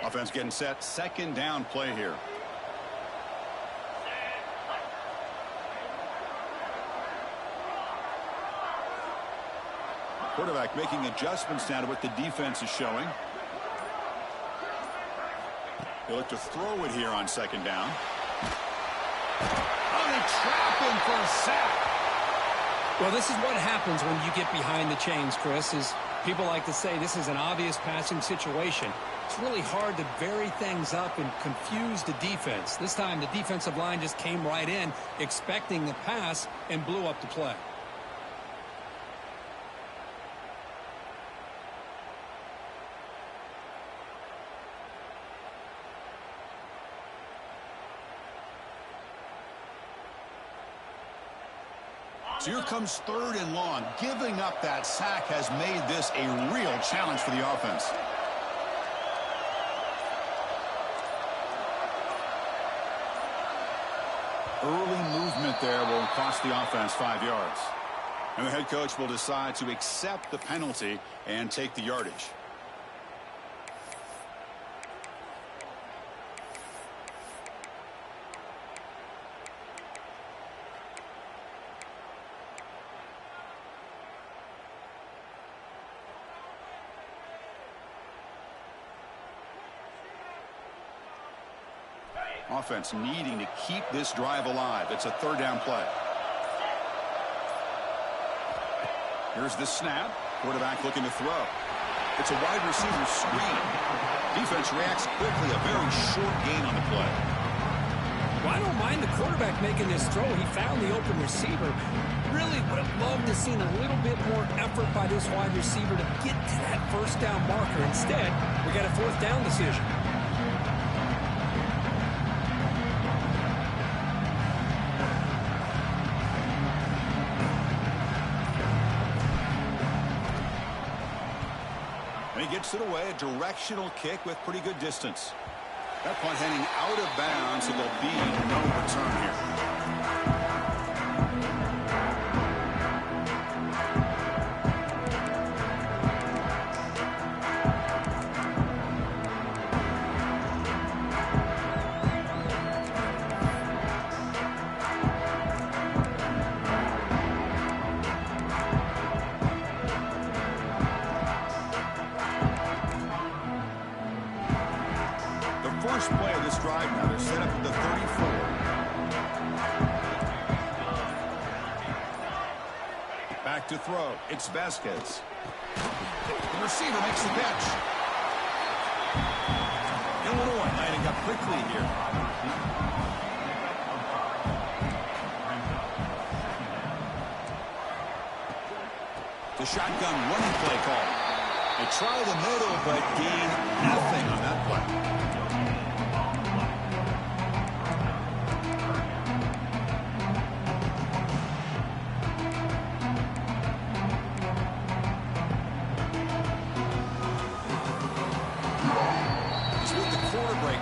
Offense getting set. Second down play here. Quarterback making adjustments now to what the defense is showing. They look to throw it here on second down. Oh, they trap him for a sack. Well, this is what happens when you get behind the chains, Chris, is people like to say this is an obvious passing situation. It's really hard to vary things up and confuse the defense. This time the defensive line just came right in expecting the pass and blew up the play. So here comes third and long. Giving up that sack has made this a real challenge for the offense. Early movement there will cost the offense 5 yards. And the head coach will decide to accept the penalty and take the yardage. Offense needing to keep this drive alive. It's a third down play. Here's the snap. Quarterback looking to throw. It's a wide receiver screen. Defense reacts quickly. A very short gain on the play. Well, I don't mind the quarterback making this throw. He found the open receiver. Really would have loved to seen a little bit more effort by this wide receiver to get to that first down marker. Instead, we got a fourth down decision. And he gets it away, a directional kick with pretty good distance. That punt heading out of bounds, so there'll be no return here. First play of this drive now. They're set up at the 34. Back to throw. It's Vasquez. The receiver makes the catch. Illinois lining up quickly here. The shotgun running play call. They try the middle, but gain nothing on that play.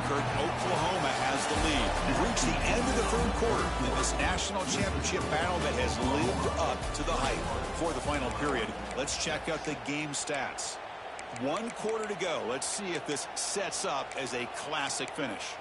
Oklahoma has the lead. We've reached the end of the third quarter in this national championship battle that has lived up to the hype. For the final period, let's check out the game stats. 1 quarter to go. Let's see if this sets up as a classic finish.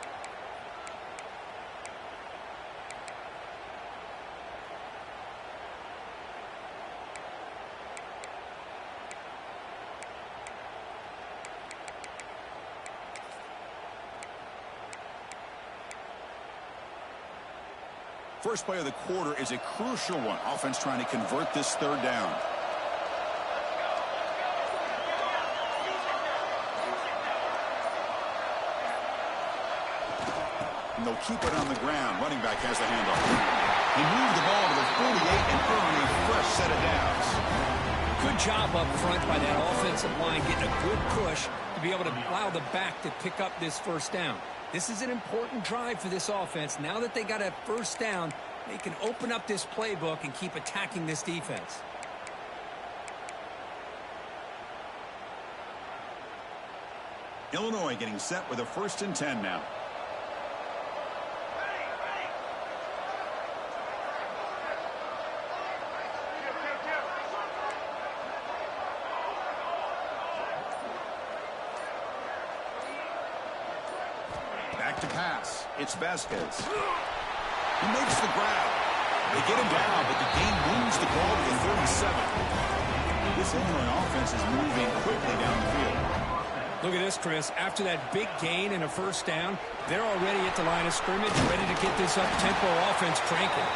First play of the quarter is a crucial one. Offense trying to convert this third down. And they'll keep it on the ground. Running back has the handoff. He moved the ball to the 48 and earned a fresh set of downs. Good job up front by that offensive line, getting a good push to be able to allow the back to pick up this first down. This is an important drive for this offense. Now that they got a first down, they can open up this playbook and keep attacking this defense. Illinois getting set with a 1st and 10 now. Back to pass. It's Vasquez. He makes the grab. They get him down, but the game moves the ball to the 37. This Illinois offense is moving quickly down the field. Look at this, Chris. After that big gain and a first down, they're already at the line of scrimmage, ready to get this up-tempo offense cranking.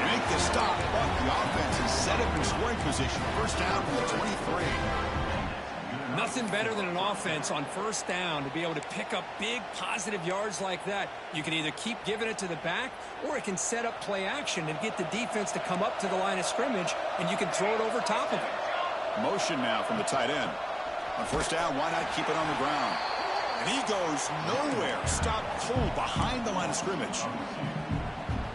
They make the stop, but the offense is set up in scoring position. First down from the 23. Nothing better than an offense on first down to be able to pick up big positive yards like that. You can either keep giving it to the back, or it can set up play action and get the defense to come up to the line of scrimmage, and you can throw it over top of it. Motion now from the tight end. On first down, why not keep it on the ground? And he goes nowhere. Stop cold behind the line of scrimmage.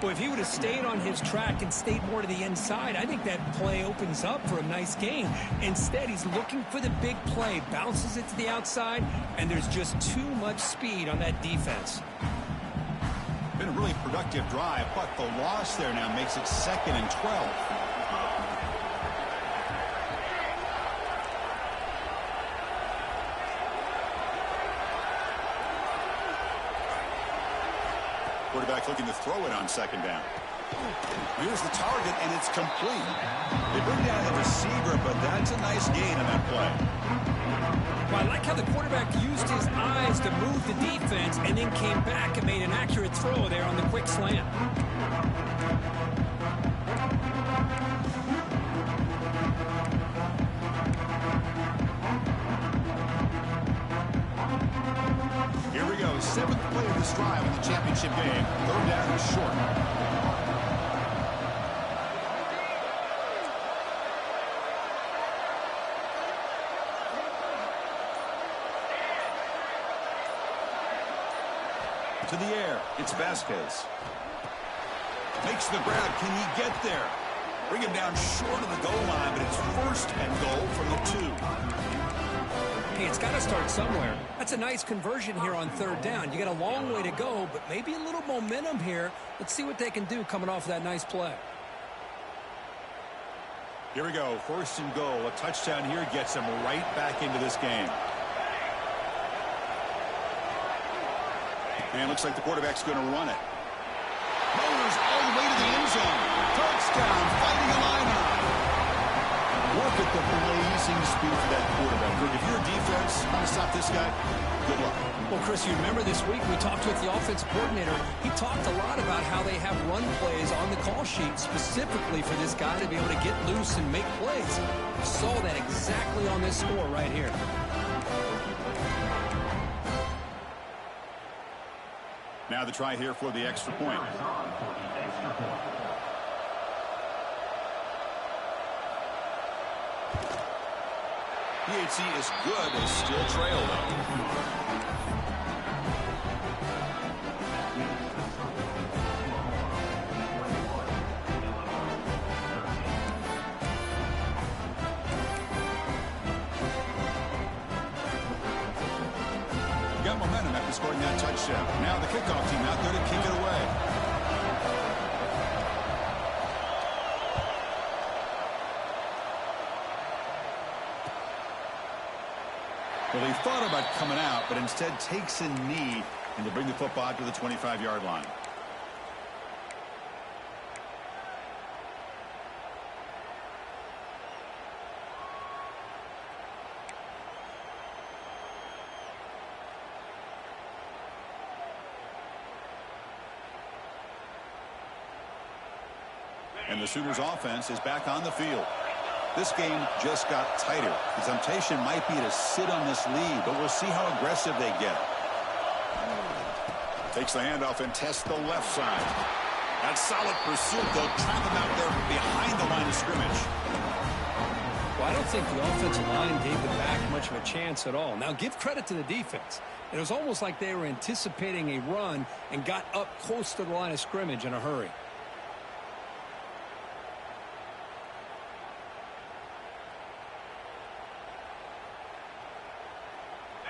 Well, if he would have stayed on his track and stayed more to the inside, I think that play opens up for a nice gain. Instead, he's looking for the big play, bounces it to the outside, and there's just too much speed on that defense. Been a really productive drive, but the loss there now makes it 2nd and 12. Quarterback looking to throw it on 2nd down. Here's the target, and it's complete. They bring down the receiver, but that's a nice gain on that play. Well, I like how the quarterback used his eyes to move the defense and then came back and made an accurate throw there on the quick slant. Here we go, 7th play of this drive in the championship game. Third down and short. To the air, it's Vasquez. Makes the grab. Can he get there? Bring him down short of the goal line, but it's first and goal from the 2. Hey, it's got to start somewhere. That's a nice conversion here on third down. You got a long way to go, but maybe a little momentum here. Let's see what they can do coming off that nice play. Here we go. First and goal. A touchdown here gets them right back into this game. And looks like the quarterback's going to run it. Motors all the way to the end zone. Touchdown, fighting Illini. Look at the blazing speed for that quarterback. If you're a defense trying to stop this guy, good luck. Well, Chris, you remember this week we talked with the offensive coordinator. He talked a lot about how they have run plays on the call sheet specifically for this guy to be able to get loose and make plays. We saw that exactly on this score right here. Now the try here for the extra point. PHC is good. They still trail, though. Got momentum after scoring that touchdown. Now the kickoff team out there to kick it away. Well, he thought about coming out, but instead takes a knee and to bring the football to the 25-yard line. And the Sooners offense is back on the field. This game just got tighter. The temptation might be to sit on this lead, but we'll see how aggressive they get. Takes the handoff and tests the left side. That's solid pursuit. They'll trap him out there behind the line of scrimmage. Well, I don't think the offensive line gave the back much of a chance at all. Now, give credit to the defense. It was almost like they were anticipating a run and got up close to the line of scrimmage in a hurry.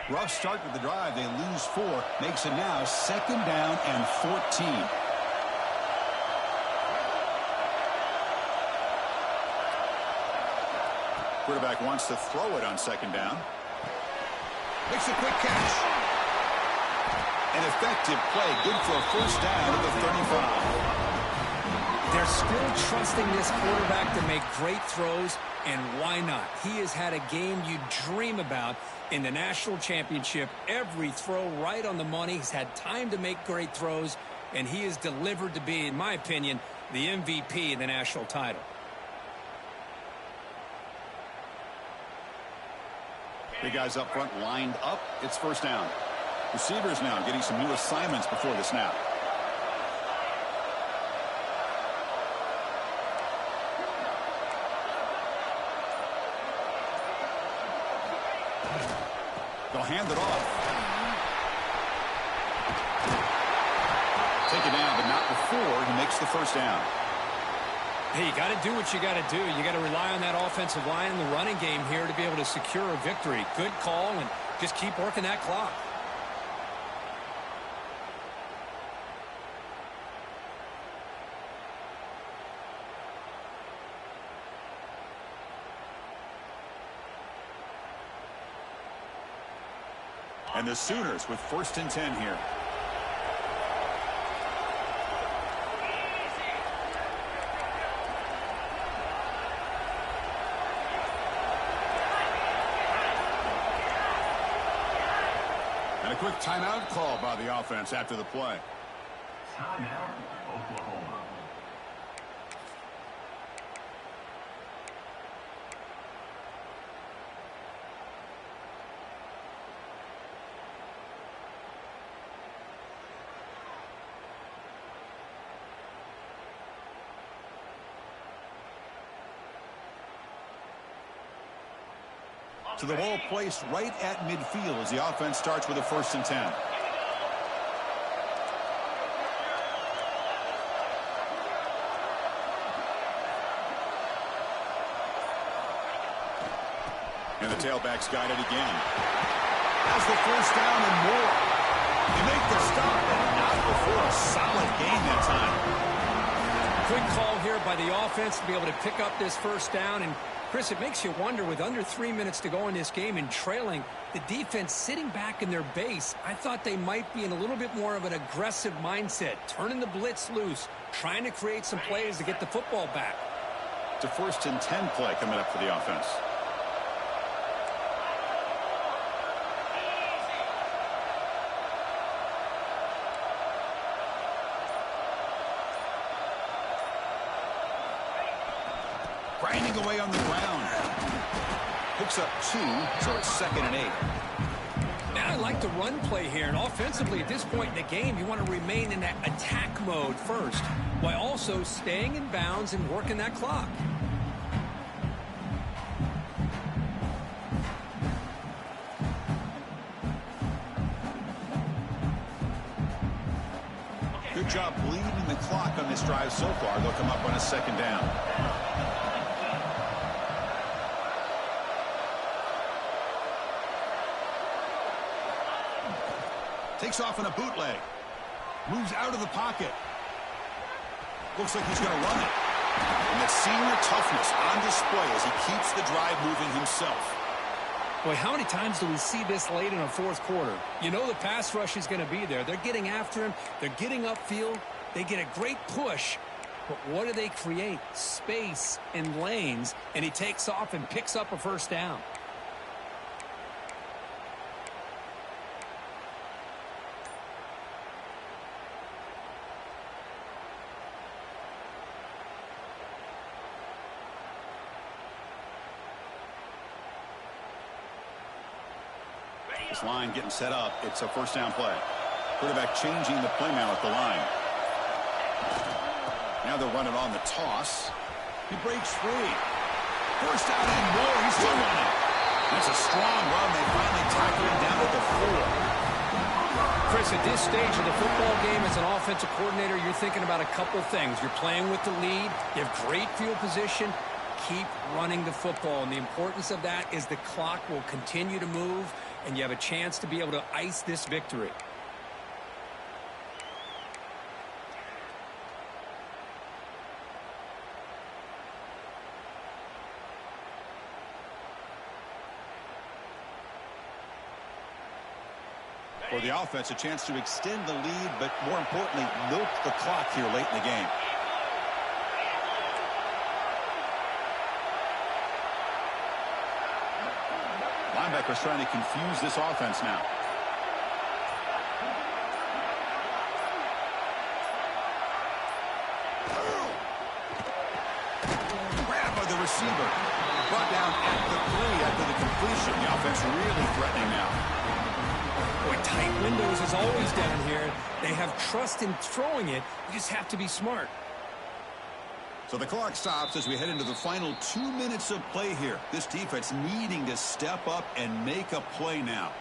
Rough start with the drive. They lose 4. Makes it now 2nd down and 14. Quarterback wants to throw it on 2nd down. Makes a quick catch. An effective play. Good for a first down at the 35. They're still trusting this quarterback to make great throws, and why not? He has had a game you dream about in the national championship. Every throw right on the money. He's had time to make great throws, and he is delivered to be, in my opinion, the MVP of the national title. Big guys up front lined up. It's first down. Receivers now getting some new assignments before the snap. They'll hand it off. Take it down, but not before he makes the first down. Hey, you got to do what you got to do. You got to rely on that offensive line in the running game here to be able to secure a victory. Good call, and just keep working that clock. And the Sooners with 1st and 10 here. And a quick timeout call by the offense after the play. Timeout, Oklahoma. So the ball placed right at midfield as the offense starts with a 1st and 10. And the tailback's got it again. Has the 1st down and more. They make the stop, and not before a solid gain that time. Quick call here by the offense to be able to pick up this 1st down. And, Chris, it makes you wonder, with under 3 minutes to go in this game and trailing, the defense sitting back in their base, I thought they might be in a little bit more of an aggressive mindset, turning the blitz loose, trying to create some plays to get the football back. It's a 1st and 10 play coming up for the offense. Grinding away on the ground. Picks up 2, so it's 2nd and 8. Now I like the run play here, and offensively at this point in the game, you want to remain in that attack mode first, while also staying in bounds and working that clock. Good job bleeding the clock on this drive so far. They'll come up on a 2nd down. Takes off in a bootleg. Moves out of the pocket. Looks like he's going to run it. And that senior toughness on display as he keeps the drive moving himself. Boy, how many times do we see this late in a 4th quarter? You know the pass rush is going to be there. They're getting after him. They're getting upfield. They get a great push. But what do they create? Space and lanes. And he takes off and picks up a 1st down. This line getting set up. It's a 1st down play. Quarterback changing the play now at the line. Now they're running on the toss. He breaks free. 1st down and more. He's still running. That's a strong run. They finally tackle him down at the 4. Chris, at this stage of the football game as an offensive coordinator, you're thinking about a couple things. You're playing with the lead. You have great field position. Keep running the football. And the importance of that is the clock will continue to move, and you have a chance to be able to ice this victory. For the offense, a chance to extend the lead, but more importantly, milk the clock here late in the game. Linebackers trying to confuse this offense now. Grabbed by the receiver. Brought down at the 3 after the completion. The offense really threatening now. Boy, tight windows is always down here. They have trust in throwing it. You just have to be smart. So the clock stops as we head into the final 2 minutes of play here. This defense needing to step up and make a play now.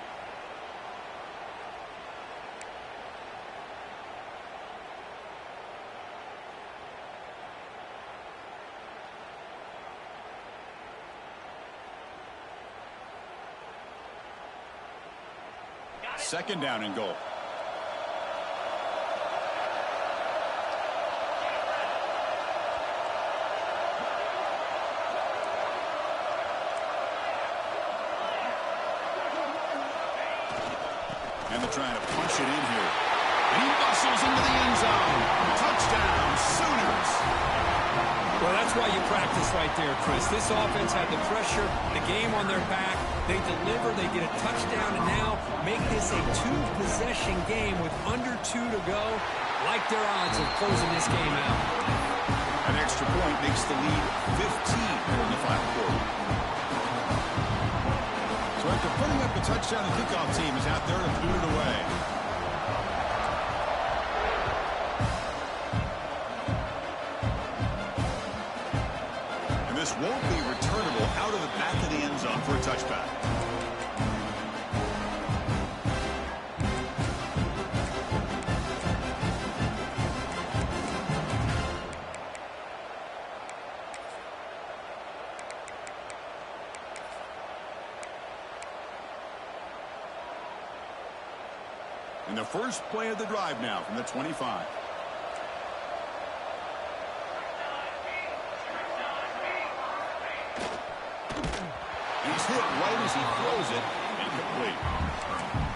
Second down and goal. And they're trying to punch it in here. And he muscles into the end zone. Touchdown, Sooners. Well, that's why you practice right there, Chris. This offense had the pressure, the game on their back. They deliver, they get a touchdown, and now make this a 2-possession game with under 2 to go. Like their odds of closing this game out. An extra point makes the lead 15 here in the final quarter. So after putting up a touchdown, the kickoff team is out there to boot it away. And this won't be returnable out of the back of the end zone for a touchback. And the first play of the drive now from the 25. He's hit right as he throws it. Incomplete.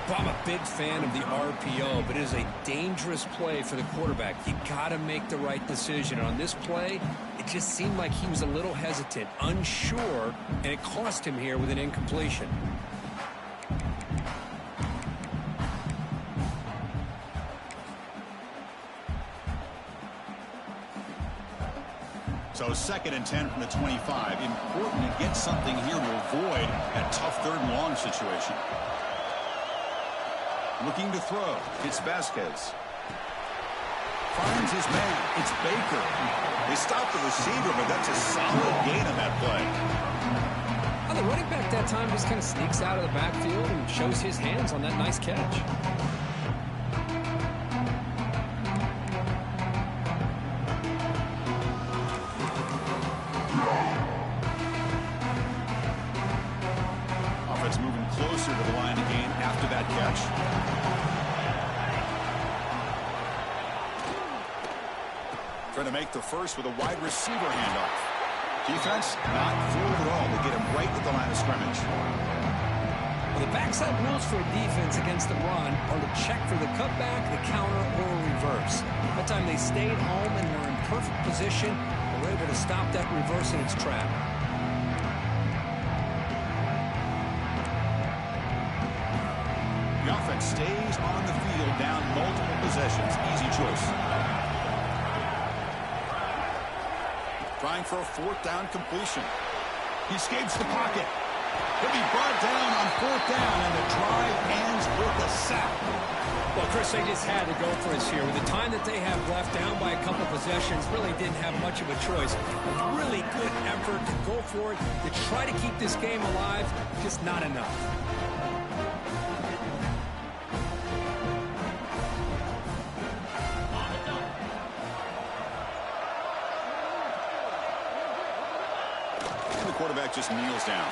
Well, I'm a big fan of the RPO, but it is a dangerous play for the quarterback. You got to make the right decision. On this play, it just seemed like he was a little hesitant, unsure, and it cost him here with an incompletion. So 2nd and 10 from the 25. Important to get something here to avoid that tough 3rd and long situation. Looking to throw. It's Vasquez. Finds his man. It's Baker. They stop the receiver, but that's a solid gain on that play. Well, the running back that time just kind of sneaks out of the backfield and shows his hands on that nice catch. Offense moving closer to the line of gain after that catch. Trying to make the first with a wide receiver handoff. Defense not fooled at all to get him right at the line of scrimmage. Well, the backside rules for a defense against the run are to check for the cutback, the counter, or reverse. That time they stayed home and were in perfect position. They were able to stop that reverse in its track. The offense stays on the field down multiple possessions. Easy choice. Trying for a 4th down completion. He escapes the pocket. He'll be brought down on 4th down, and the drive ends with a sack. Well, Chris, they just had to go for us here. With the time that they have left, down by a couple possessions, really didn't have much of a choice. A really good effort to go for it, to try to keep this game alive, just not enough. Quarterback just kneels down.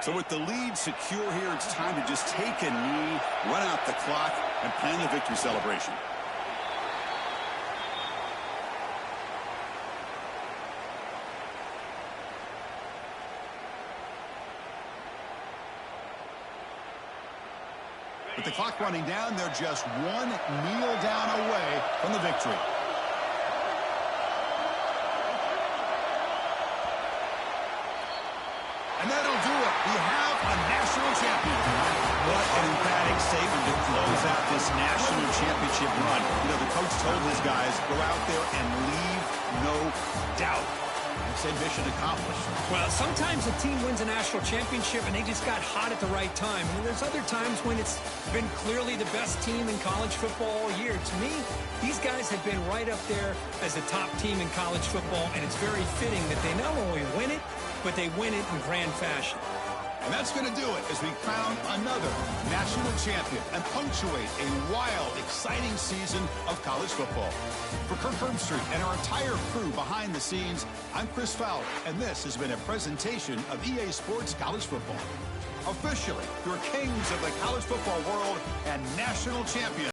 So with the lead secure here, it's time to just take a knee, run out the clock, and plan the victory celebration. With the clock running down, they're just one kneel down away from the victory. And that'll do it. We have a national champion. What an emphatic statement to close out this national championship run. You know, the coach told his guys, go out there and leave no doubt. Say mission accomplished. Well, sometimes a team wins a national championship and they just got hot at the right time. And there's other times when it's been clearly the best team in college football all year. To me, these guys have been right up there as the top team in college football, and it's very fitting that they not only win it, but they win it in grand fashion. And that's going to do it as we crown another national champion and punctuate a wild, exciting season of college football. For Kirk Herbstreit and our entire crew behind the scenes, I'm Chris Fowler, and this has been a presentation of EA Sports College Football. Officially, your kings of the college football world and national champions.